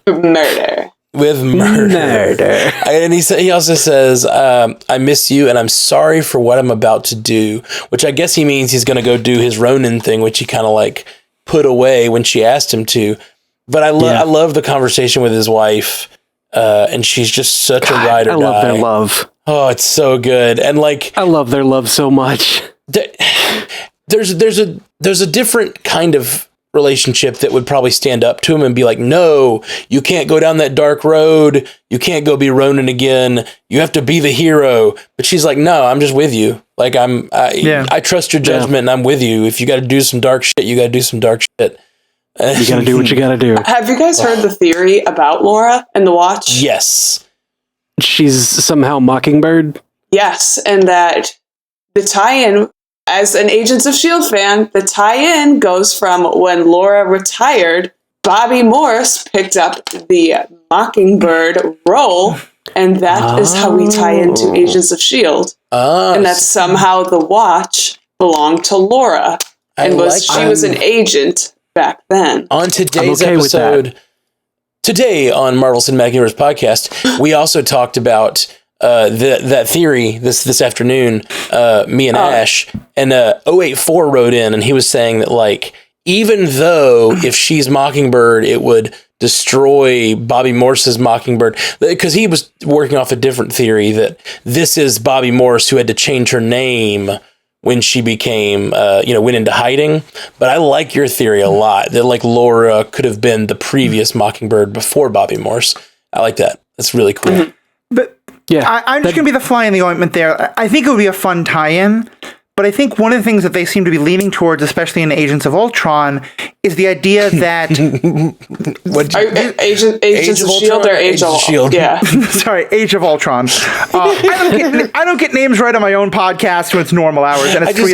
Murder. With murder. And he also says, I miss you and I'm sorry for what I'm about to do, which I guess he means he's going to go do his Ronin thing, which he kind of like put away when she asked him to. But I love the conversation with his wife. And she's just such a ride or die. I love their love. Oh, it's so good. And like, I love their love so much. There's a different kind of relationship that would probably stand up to him and be like, no, you can't go down that dark road. You can't go be Ronin again. You have to be the hero. But she's like, no, I'm just with you. Like I trust your judgment and I'm with you. If you got to do some dark shit, you got to do some dark shit. You got to do what you got to do. Have you guys heard the theory about Laura and the Watch? Yes. She's somehow Mockingbird? Yes, and that the tie-in, as an Agents of S.H.I.E.L.D. fan, the tie-in goes from when Laura retired, Bobby Morse picked up the Mockingbird role, and that is how we tie into Agents of S.H.I.E.L.D. And that somehow the Watch belonged to Laura, and she was an agent back then. On today's episode, today on Marvel Cinematic Universe podcast, we also talked about that theory this afternoon. Me and Ash, and 084 wrote in, and he was saying that like, even though if she's Mockingbird, it would destroy Bobby Morse's Mockingbird, because he was working off a different theory that this is Bobby Morse who had to change her name when she became, went into hiding. But I like your theory a lot, that like Laura could have been the previous Mockingbird before Bobby Morse. I like that. That's really cool. Mm-hmm. But I'm just going to be the fly in the ointment there. I think it would be a fun tie-in, but I think one of the things that they seem to be leaning towards, especially in Agents of Ultron, is the idea that Agents of S.H.I.E.L.D. or Age of S.H.I.E.L.D. Yeah. Sorry, Age of Ultron. I don't get names right on my own podcast when it's normal hours, and it's 4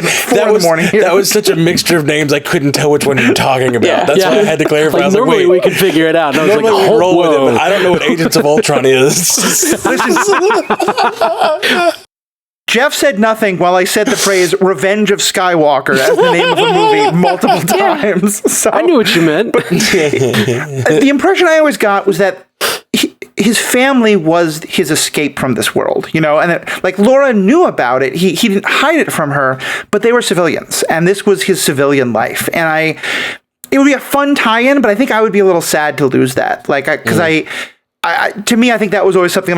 in the morning. That was such a mixture of names, I couldn't tell which one you were talking about. That's why I had to clarify. Like, I was like, normally wait, we could figure it out. And I was normally like, we roll with it, but I don't know what Agents of Ultron is. Jeff said nothing while I said the phrase "Revenge of Skywalker" as the name of a movie multiple times. So, I knew what you meant. the impression I always got was that his family was his escape from this world, and that, like, Laura knew about it. He didn't hide it from her, but they were civilians, and this was his civilian life. And it would be a fun tie-in, but I think I would be a little sad to lose that, to me, I think that was always something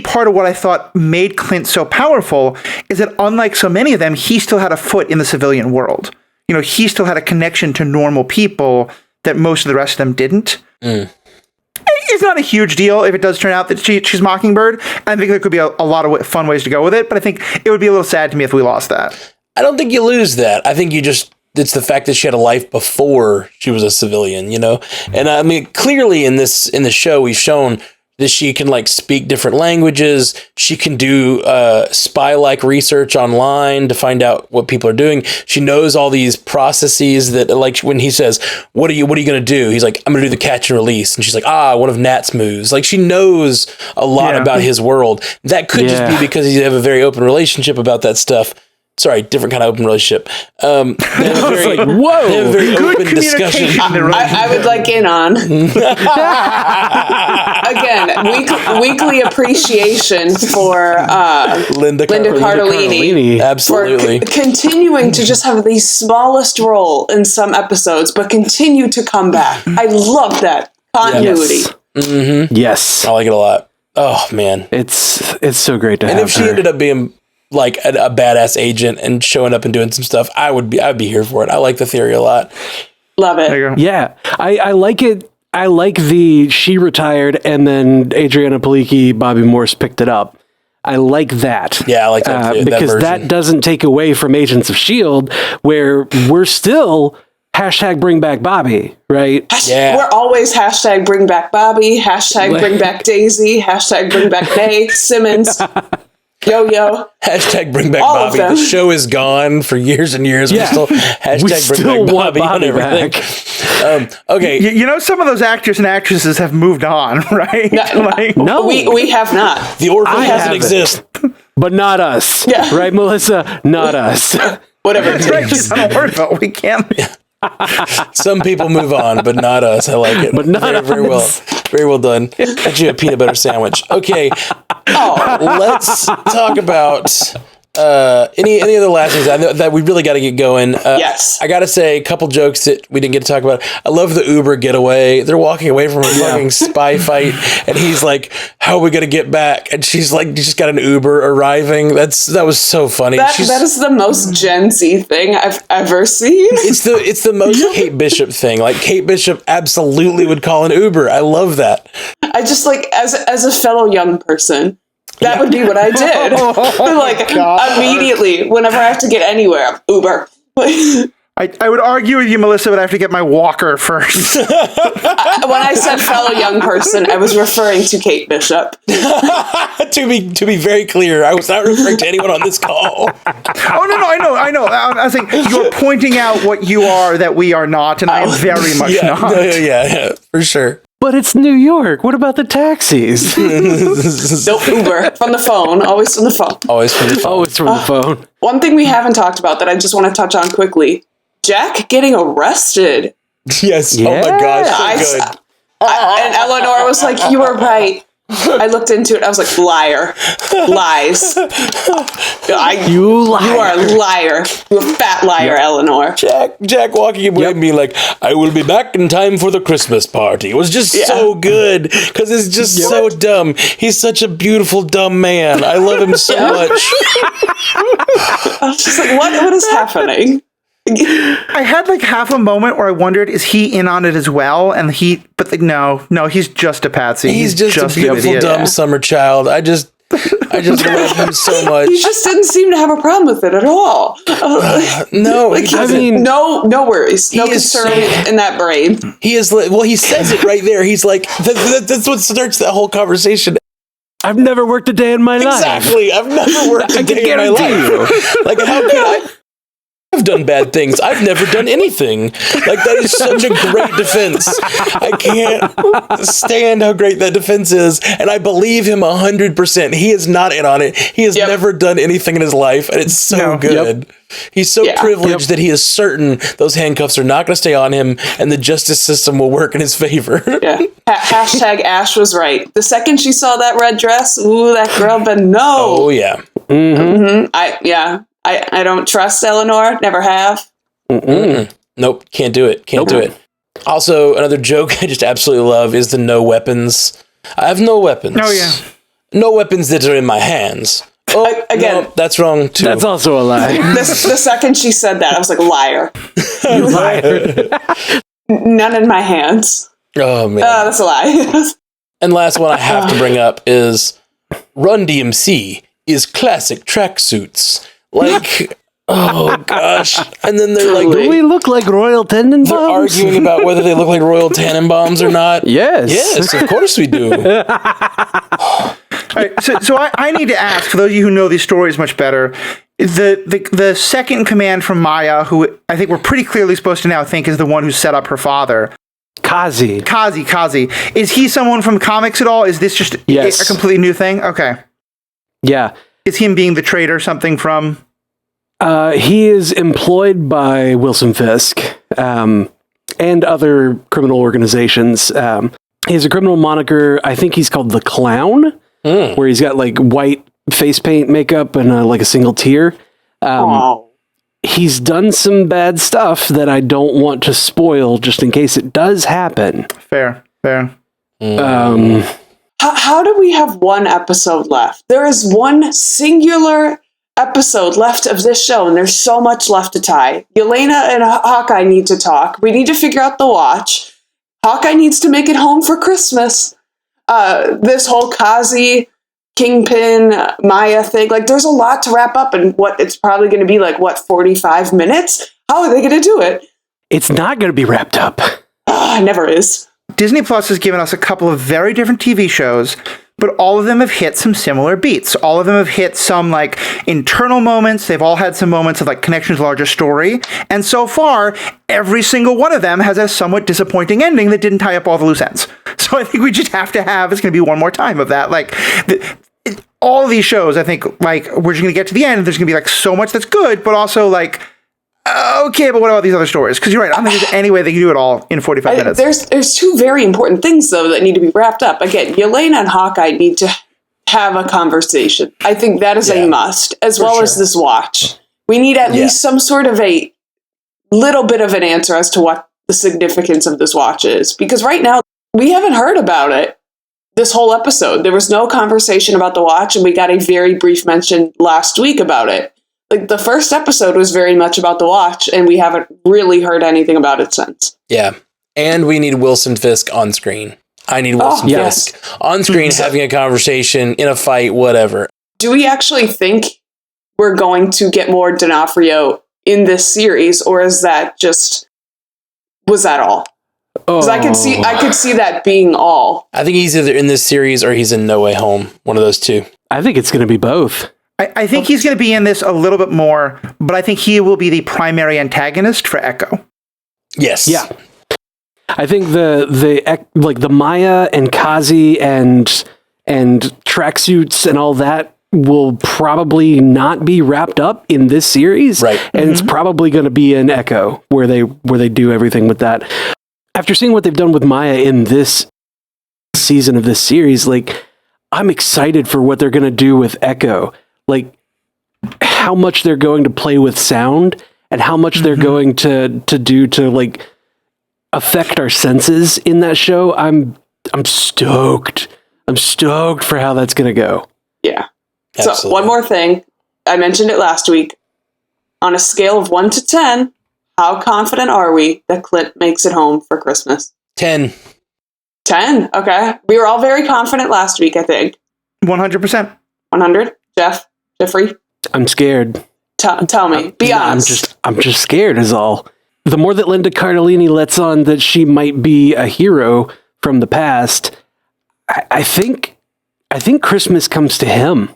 part of what I thought made Clint so powerful is that unlike so many of them, he still had a foot in the civilian world. He still had a connection to normal people that most of the rest of them didn't. It's it's not a huge deal if it does turn out that she's Mockingbird. I think there could be a lot of fun ways to go with it, but I think it would be a little sad to me if we lost that. I don't think you lose that. I think it's the fact that she had a life before she was a civilian, you know? And I mean, clearly in the show, we've shown that she can like speak different languages. She can do spy-like research online to find out what people are doing. She knows all these processes that, like when he says, what are you going to do? He's like, I'm going to do the catch and release. And she's like, one of Nat's moves. Like she knows a lot about his world. That could just be because you have a very open relationship about that stuff. Sorry, different kind of open relationship. They have a very, whoa, they have a very good open discussion. I would like in on. Again, weekly appreciation for Linda Cardellini. Absolutely. For continuing to just have the smallest role in some episodes, but continue to come back. I love that continuity. Yes. Mm-hmm. Yes. I like it a lot. Oh, man. It's so great to have her. And if she ended up being like a badass agent and showing up and doing some stuff, I'd be here for it. I like the theory a lot. Love it. Yeah, I like it. I like she retired and then Adriana Palicki, Bobby Morse picked it up. I like that. Yeah, I like that because that doesn't take away from Agents of S.H.I.E.L.D., where we're still #bring back Bobby, right? Yeah. We're always #bring back Bobby, #bring back Daisy, #bring back May Simmons. Yo. #bring back all Bobby. The show is gone for years and years. Yeah. We still #bring back Bobby on everything. Okay. You know, some of those actors and actresses have moved on, right? No, we have not. The Orville doesn't exist. But not us. Yeah. Right, Melissa? Not us. Whatever it takes. Don't worry about it. We can't. Some people move on, but not us. I like it. But not us. Very well done. Actually, a peanut butter sandwich. Okay. Let's talk about any other last things. I know that we really got to get going. Yes. I got to say a couple jokes that we didn't get to talk about. I love the Uber getaway. They're walking away from a fucking spy fight, and he's like, "How are we gonna get back?" And she's like, "Just got an Uber arriving." That was so funny. That is the most Gen Z thing I've ever seen. It's the most Kate Bishop thing. Like Kate Bishop absolutely would call an Uber. I love that. I just like as a fellow young person. That would be what I did. Immediately, whenever I have to get anywhere, Uber. I would argue with you, Melissa, but I have to get my walker first. When I said fellow young person, I was referring to Kate Bishop. To be very clear, I was not referring to anyone on this call. I know. I was saying you're pointing out what you are that we are not, and I am very much not. Yeah, for sure. But it's New York. What about the taxis? Nope, Uber. From the phone. Always from the phone. Always from the phone. One thing we haven't talked about that I just want to touch on quickly. Jack getting arrested. Yes. Yeah. Oh my gosh. So good. And Eleanor was like, you were right. I looked into it. I was like, liar. Lies. You liar. You are a liar. You're a fat liar, Eleanor. Jack walking away and being like, I will be back in time for the Christmas party. It was just so good because it's just so dumb. He's such a beautiful, dumb man. I love him so much. I was just like, what is happening? I had like half a moment where I wondered, is he in on it as well? No, he's just a patsy. He's just a beautiful, dumb summer child. I just love him so much. He just didn't seem to have a problem with it at all. No, no worries, no concern in that brain. He is. Well, he says it right there. He's like, that's what starts that whole conversation. I've never worked a day in my life. Exactly. I've never worked a day in my life. Like, how can I've done bad things. I've never done anything. Like, that is such a great defense. I can't stand how great that defense is. And I believe him 100%. He is not in on it. He has never done anything in his life. And it's so good. Yep. He's so privileged that he is certain those handcuffs are not going to stay on him and the justice system will work in his favor. Yeah. Ash was right. The second she saw that red dress, ooh, that girl, but no. Oh, yeah. Mm-hmm. I don't trust Eleanor. Never have. Nope. Can't do it. Can't do it. Also, another joke I just absolutely love is the no weapons. I have no weapons. Oh, yeah. No weapons that are in my hands. Oh, again, no, that's wrong too. That's also a lie. The second she said that, I was like, liar. You liar. None in my hands. Oh, man. That's a lie. And last one I have to bring up is Run DMC is classic tracksuits. Like, oh gosh. And then they're like, Do we look like Royal Tenenbaums? they're arguing about whether they look like Royal Tenenbaums or not. Yes. Yes, of course we do. All right, so I need to ask, for those of you who know these stories much better, the second in command from Maya, who I think we're pretty clearly supposed to now think is the one who set up her father, Kazi. Kazi. Is he someone from comics at all? Is this just Yes. a completely new thing? Okay. Yeah. Is him being the traitor something from... He is employed by Wilson Fisk and other criminal organizations. He has a criminal moniker. I think he's called the Clown, where he's got like white face paint makeup and like a single tear. He's done some bad stuff that I don't want to spoil just in case it does happen. Fair. How do we have one episode left? There is one singular episode left of this show, and there's so much left to tie. Yelena and Hawkeye need to talk. We need to figure out the watch. Hawkeye needs to make it home for Christmas. This whole Kazi, Kingpin, Maya thing, like there's a lot to wrap up, and what it's probably going to be like, 45 minutes? How are they going to do it? It's not going to be wrapped up. It never is. Disney Plus has given us a couple of very different TV shows, but all of them have hit some similar beats. All of them have hit some like internal moments. They've all had some moments of like connection to larger story. And so far, every single one of them has a somewhat disappointing ending that didn't tie up all the loose ends. So I think we just have to have, it's going to be one more time of that. Like all of these shows, I think like we're just going to get to the end. There's going to be like so much that's good, but also like, okay, but what about these other stories? Because you're right. I don't think there's any way they can do it all in 45 minutes. There's two very important things, though, that need to be wrapped up. Again, Yelena and Hawkeye need to have a conversation. I think that is a must, as well as this watch. We need at least some sort of a little bit of an answer as to what the significance of this watch is. Because right now, we haven't heard about it this whole episode. There was no conversation about the watch, and we got a very brief mention last week about it. Like the first episode was very much about the watch, and we haven't really heard anything about it since. Yeah. And we need Wilson Fisk on screen. I need Wilson Fisk on screen having a conversation, in a fight, whatever. Do we actually think we're going to get more D'Onofrio in this series, or is that just, was that all? Because I could see that being all. I think he's either in this series or he's in No Way Home. One of those two. I think it's going to be both. I think he's going to be in this a little bit more, but I think he will be the primary antagonist for Echo. Yes. Yeah. I think the Maya and Kazi and tracksuits and all that will probably not be wrapped up in this series. Right. And it's probably going to be in Echo where they do everything with that. After seeing what they've done with Maya in this season of this series, like I'm excited for what they're going to do with Echo. Like how much they're going to play with sound and how much they're going to do to like affect our senses in that show. I'm stoked. I'm stoked for how that's going to go. Yeah. Absolutely. So one more thing. I mentioned it last week. On a scale of 1 to 10, how confident are we that Clint makes it home for Christmas? 10. 10. Okay. We were all very confident last week, I think. 100%. 100. Jeffrey? I'm scared. Tell me. Be honest. I'm just scared is all. The more that Linda Cardellini lets on that she might be a hero from the past, I think Christmas comes to him.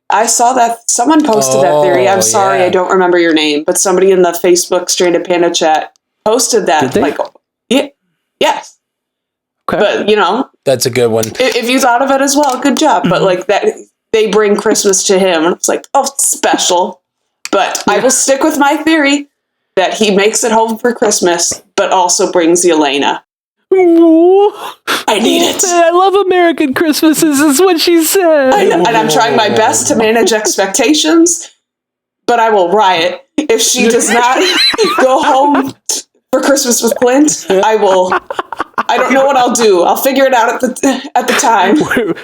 I saw that someone posted that theory. I'm sorry, I don't remember your name, but somebody in the Facebook Stranded Panda chat posted that. Did they? Like, yes. Okay. But That's a good one. if you thought of it as well, good job. But like that, they bring Christmas to him, and it's like, oh, special. But I will stick with my theory that he makes it home for Christmas, but also brings Yelena. I need it. I love American Christmases, is what she said. I know, and I'm trying my best to manage expectations, but I will riot if she does not go home for Christmas with Clint. I don't know what I'll do. I'll figure it out at the time.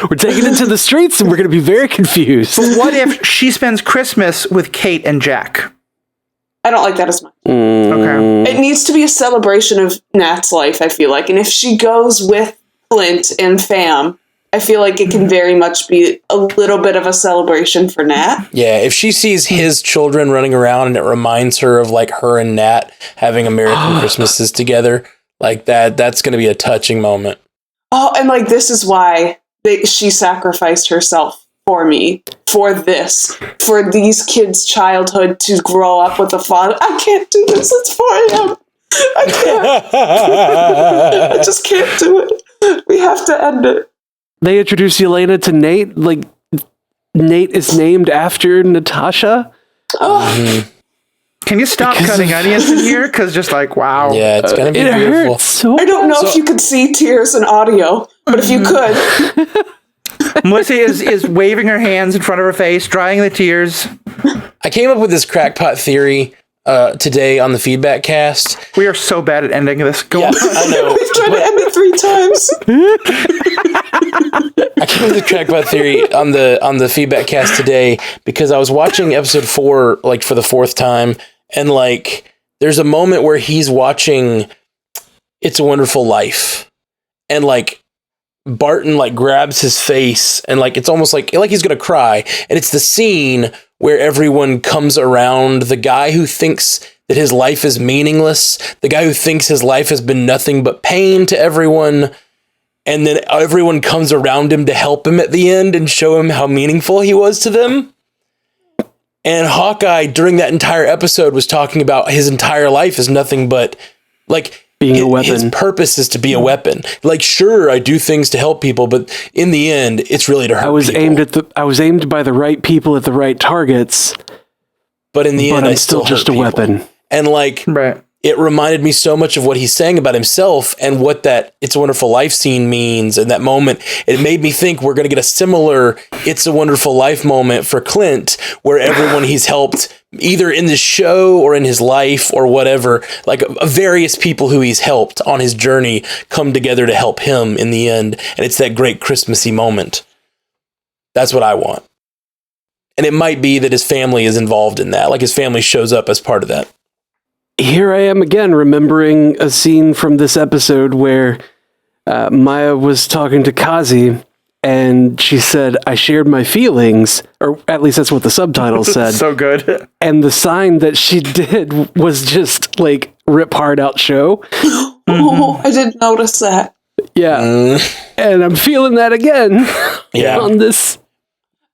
We're taking it to the streets, and we're going to be very confused. But what if she spends Christmas with Kate and Jack? I don't like that as much. Okay. It needs to be a celebration of Nat's life, I feel like. And if she goes with Clint and fam, I feel like it can very much be a little bit of a celebration for Nat. Yeah, if she sees his children running around and it reminds her of like her and Nat having American Christmases together, like that's going to be a touching moment. Oh, and like this is why she sacrificed herself for me, for these kids' childhood to grow up with a father. I can't do this. It's for him. I can't. I just can't do it. We have to end it. They introduce Yelena to Nate. Like, Nate is named after Natasha. Oh. Can you stop cutting onions in here? Because just like, wow. Yeah, it's going to be beautiful. So I don't know if you could see tears in audio, but if you could. Melissa is waving her hands in front of her face, drying the tears. I came up with this crackpot theory today on the feedback cast. We are so bad at ending this. Go on. I know. We've tried to end it 3 times. I came up with the crackpot theory on the feedback cast today because I was watching episode 4 like for the 4th time, and like there's a moment where he's watching It's a Wonderful Life, and like Barton like grabs his face and like it's almost like he's gonna cry, and it's the scene where everyone comes around the guy who thinks that his life is meaningless, the guy who thinks his life has been nothing but pain to everyone, and then everyone comes around him to help him at the end and show him how meaningful he was to them. And Hawkeye during that entire episode was talking about his entire life is nothing but like being a weapon. His purpose is to be a weapon. Like, sure, I do things to help people, but in the end, it's really to hurt people. I was aimed by the right people at the right targets. But in the end, I'm I still just a people. weapon. And like, Right. It reminded me so much of what he's saying about himself and what that It's a Wonderful Life scene means. And that moment, it made me think we're going to get a similar It's a Wonderful Life moment for Clint, where everyone he's helped, either in the show or in his life or whatever, like various people who he's helped on his journey come together to help him in the end. And it's that great Christmassy moment. That's what I want. And it might be that his family is involved in that. Like his family shows up as part of that. Here I am again, remembering a scene from this episode where Maya was talking to Kazi, and she said, I shared my feelings, or at least that's what the subtitle said. So good. And the sign that she did was just like rip hard out show. Oh, I didn't notice that. Yeah. And I'm feeling that again on this.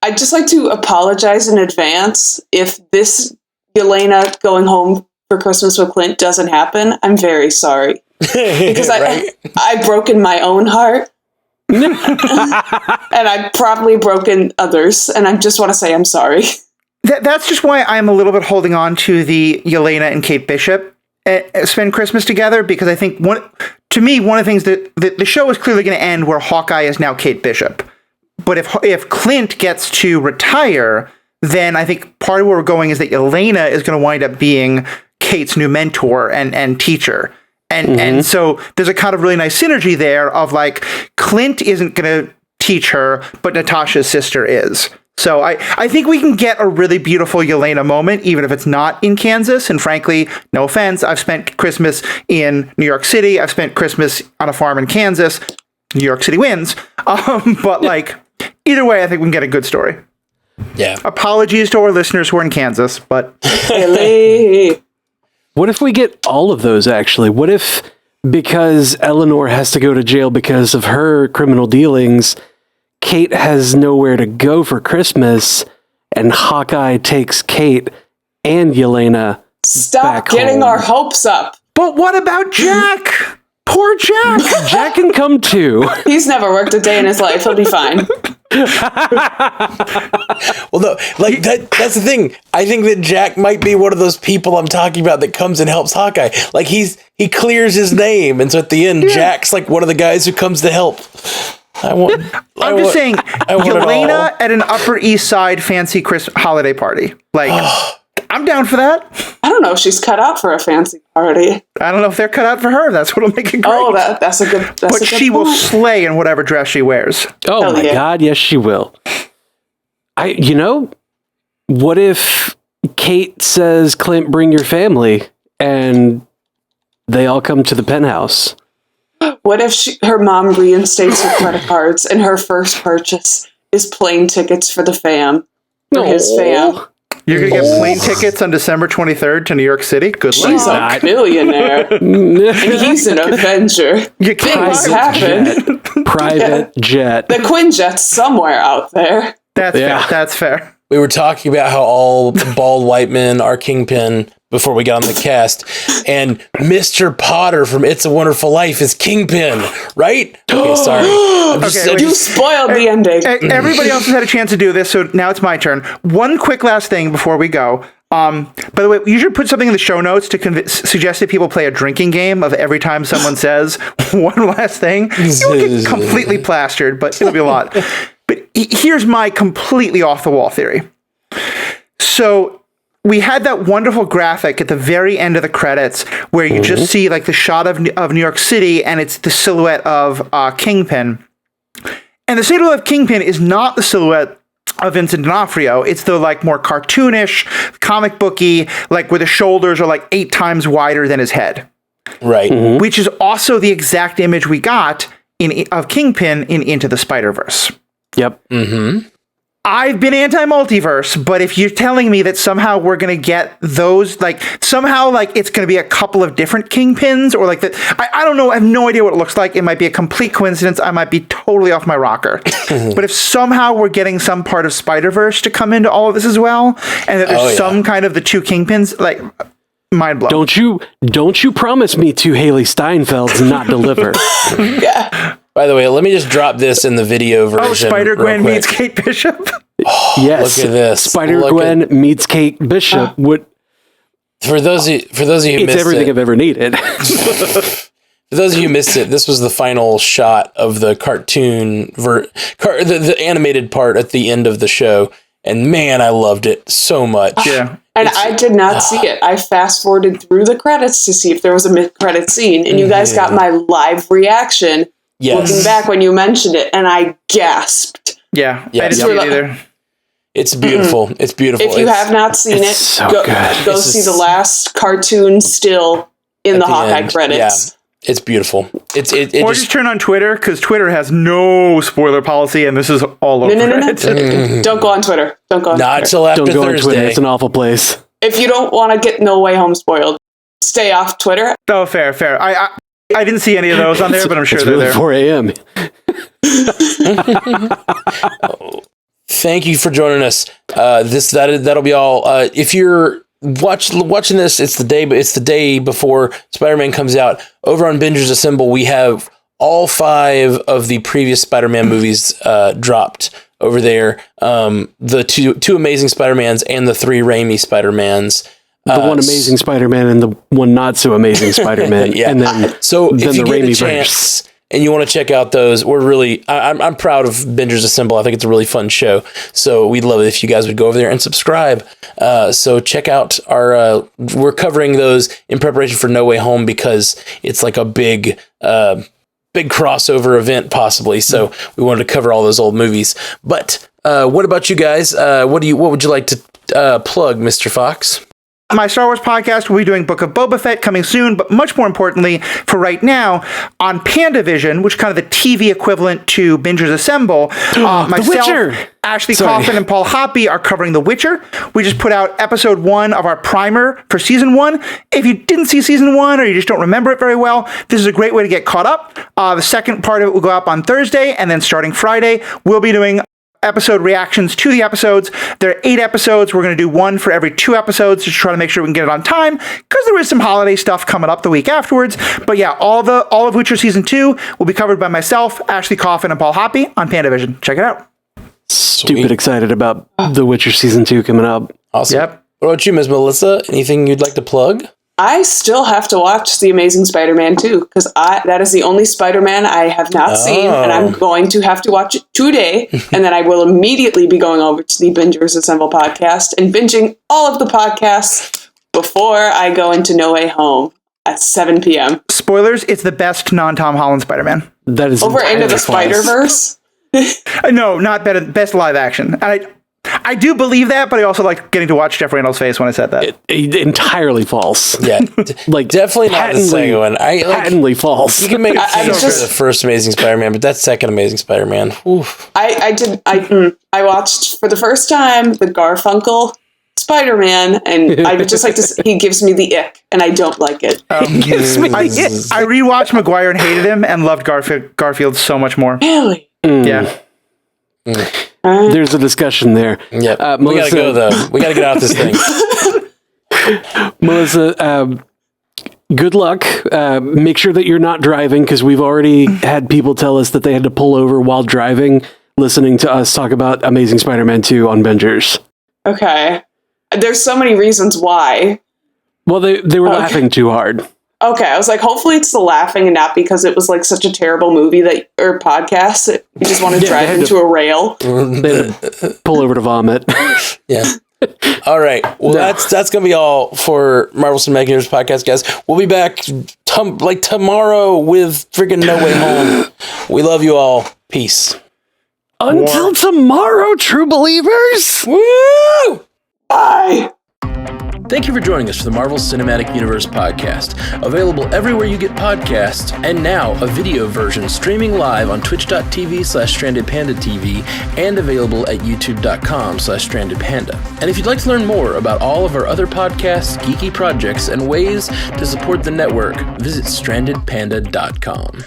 I'd just like to apologize in advance if this Yelena going home for Christmas with Clint doesn't happen. I'm very sorry. Because I've broken my own heart. And I've probably broken others. And I just want to say I'm sorry. That's just why I'm a little bit holding on to the Yelena and Kate Bishop spend Christmas together, because I think one of the things that the show is clearly going to end where Hawkeye is now Kate Bishop. But if Clint gets to retire, then I think part of where we're going is that Yelena is going to wind up being Kate's new mentor and teacher. And so there's a kind of really nice synergy there of like Clint isn't going to teach her, but Natasha's sister is. So I think we can get a really beautiful Yelena moment, even if it's not in Kansas. And frankly, no offense, I've spent Christmas in New York City. I've spent Christmas on a farm in Kansas. New York City wins. But like either way, I think we can get a good story. Yeah. Apologies to our listeners who are in Kansas, but What if we get all of those, actually? What if, because Eleanor has to go to jail because of her criminal dealings, Kate has nowhere to go for Christmas, and Hawkeye takes Kate and Yelena Stop back getting home. our hopes up. But what about Jack? Poor Jack. Jack can come too. He's never worked a day in his life. He'll be fine. Well, no, like that's the thing. I think that Jack might be one of those people I'm talking about that comes and helps Hawkeye. Like he clears his name, and so at the end, Jack's like one of the guys who comes to help. I'm just saying, Yelena at an Upper East Side fancy holiday party. Like, I'm down for that. I don't know if she's cut out for a fancy party. I don't know if they're cut out for her. That's what'll make it great. Oh, that's a good. But she will slay in whatever dress she wears. Oh Hell my yeah. God, yes, she will. What if Kate says, Clint, bring your family, and they all come to the penthouse? What if her mom reinstates her credit cards and her first purchase is plane tickets for the fam, for his fam? You're going to get plane tickets on December 23rd to New York City? Good luck. She's a billionaire. And he's an Avenger. You can't Things happen. Private jet. The Quinjet's somewhere out there. That's fair. That's fair. We were talking about how all bald white men are Kingpin before we got on the cast, and Mr. Potter from It's a Wonderful Life is Kingpin, right? Okay, sorry. You spoiled the ending. Everybody else has had a chance to do this, so now it's my turn. One quick last thing before we go. By the way, you should put something in the show notes to suggest that people play a drinking game of every time someone says one last thing. You'll get completely plastered, but it'll be a lot. But here's my completely off-the-wall theory. So we had that wonderful graphic at the very end of the credits where you just see like the shot of New York City, and it's the silhouette of Kingpin. And the silhouette of Kingpin is not the silhouette of Vincent D'Onofrio. It's the like more cartoonish, comic booky, like where the shoulders are like 8 times wider than his head. Right. Which is also the exact image we got of Kingpin in Into the Spider-Verse. Yep. I've been anti-multiverse, but if you're telling me that somehow we're going to get those, like, somehow, like, it's going to be a couple of different Kingpins, or like that, I don't know, I have no idea what it looks like. It might be a complete coincidence. I might be totally off my rocker. But if somehow we're getting some part of Spider-Verse to come into all of this as well, and that there's some kind of the 2 Kingpins, like, mind blown. Don't you promise me to Haley Steinfeld's not deliver. Yeah. By the way, let me just drop this in the video version. Oh, Spider-Gwen meets Kate Bishop? Yes. Look at this. Spider-Gwen meets Kate Bishop. For those of you who missed it, it's everything I've ever needed. For those of you who missed it, this was the final shot of the cartoon, the animated part at the end of the show. And man, I loved it so much. Yeah. And I did not see it. I fast forwarded through the credits to see if there was a mid-credit scene. And you guys got my live reaction looking back when you mentioned it. And I gasped. Yeah. I didn't see it either. It's beautiful. It's beautiful. If you have not seen it, so go see the last cartoon still in the Hawkeye end. credits. Yeah. It's beautiful. Or just turn on Twitter, because Twitter has no spoiler policy, and this is all over it. Don't go on Twitter. Don't go on Not Twitter. until after Don't go Thursday. on Twitter. It's an awful place. If you don't want to get No Way Home spoiled, stay off Twitter. Oh, fair. I didn't see any of those on there, but I'm sure it's they're really there. 4 a.m. Thank you for joining us. That'll be all. If you're watching this, it's the day before Spider-Man comes out. Over on Bingers Assemble, we have all 5 of the previous Spider-Man movies dropped over there. The two Amazing Spider-Mans and the 3 Raimi Spider-Mans. The one amazing Spider-Man and the one not so amazing Spider-Man. Yeah. And then, so then if you the get a Raimi chance and you want to check out those, I'm proud of Bingers Assemble. I think it's a really fun show. So we'd love it if you guys would go over there and subscribe. So check out we're covering those in preparation for No Way Home, because it's like a big crossover event possibly. So we wanted to cover all those old movies. But what about you guys? What would you like to plug, Mr. Fox? My Star Wars podcast will be doing Book of Boba Fett coming soon, but much more importantly, for right now, on PandaVision, which is kind of the TV equivalent to Bingers Assemble, myself, Witcher! Ashley Coffin, and Paul Hoppy are covering The Witcher. We just put out episode 1 of our primer for season 1. If you didn't see season 1 or you just don't remember it very well, this is a great way to get caught up. The second part of it will go up on Thursday, and then starting Friday, we'll be doing episode reactions to the episodes. There are 8 episodes. We're going to do 1 for every 2 episodes to try to make sure we can get it on time, because there is some holiday stuff coming up the week afterwards. But yeah, all of Witcher season 2 will be covered by myself, Ashley Coffin, and Paul Hoppy on PandaVision. Check it out. Stupid excited about The Witcher season 2 coming up. Awesome. Yep. What about you, Ms. Melissa? Anything you'd like to plug? I still have to watch The Amazing Spider-Man 2, because that is the only Spider-Man I have not seen, and I'm going to have to watch it today, and then I will immediately be going over to the Bingers Assemble podcast and binging all of the podcasts before I go into No Way Home at 7 p.m. Spoilers, it's the best non-Tom Holland Spider-Man. That is Over Into the entirely false. Spider-Verse? No, not better, best live action. And I do believe that, but I also like getting to watch Jeff Randall's face when I said that. Entirely false. Yeah, Like definitely not the second one. Patently false. You can make a I case for the first Amazing Spider-Man, but that second Amazing Spider-Man. Oof. I watched for the first time the Garfunkel Spider-Man, and I would just like to. He gives me the ick, and I don't like it. I rewatched Maguire and hated him, and loved Garfield so much more. Really? Yeah. There's a discussion there. Yeah, we gotta go though. We gotta get out this thing. Melissa, good luck. Make sure that you're not driving, because we've already had people tell us that they had to pull over while driving, listening to us talk about Amazing Spider-Man 2 on Bingers. Okay. There's so many reasons why. Well, they were laughing too hard. Okay, I was like, hopefully it's the laughing and not because it was like such a terrible movie or podcast that you just want to drive into a rail. They had to pull over to vomit. Yeah. All right. Well, that's gonna be all for Marvel Cinematic Universe podcast, guys. We'll be back tomorrow with freaking No Way Home. We love you all. Peace. Until tomorrow, true believers. Woo! Bye. Thank you for joining us for the Marvel Cinematic Universe podcast. Available everywhere you get podcasts, and now a video version streaming live on twitch.tv/strandedpandatv and available at youtube.com/strandedpanda. And if you'd like to learn more about all of our other podcasts, geeky projects, and ways to support the network, visit strandedpanda.com.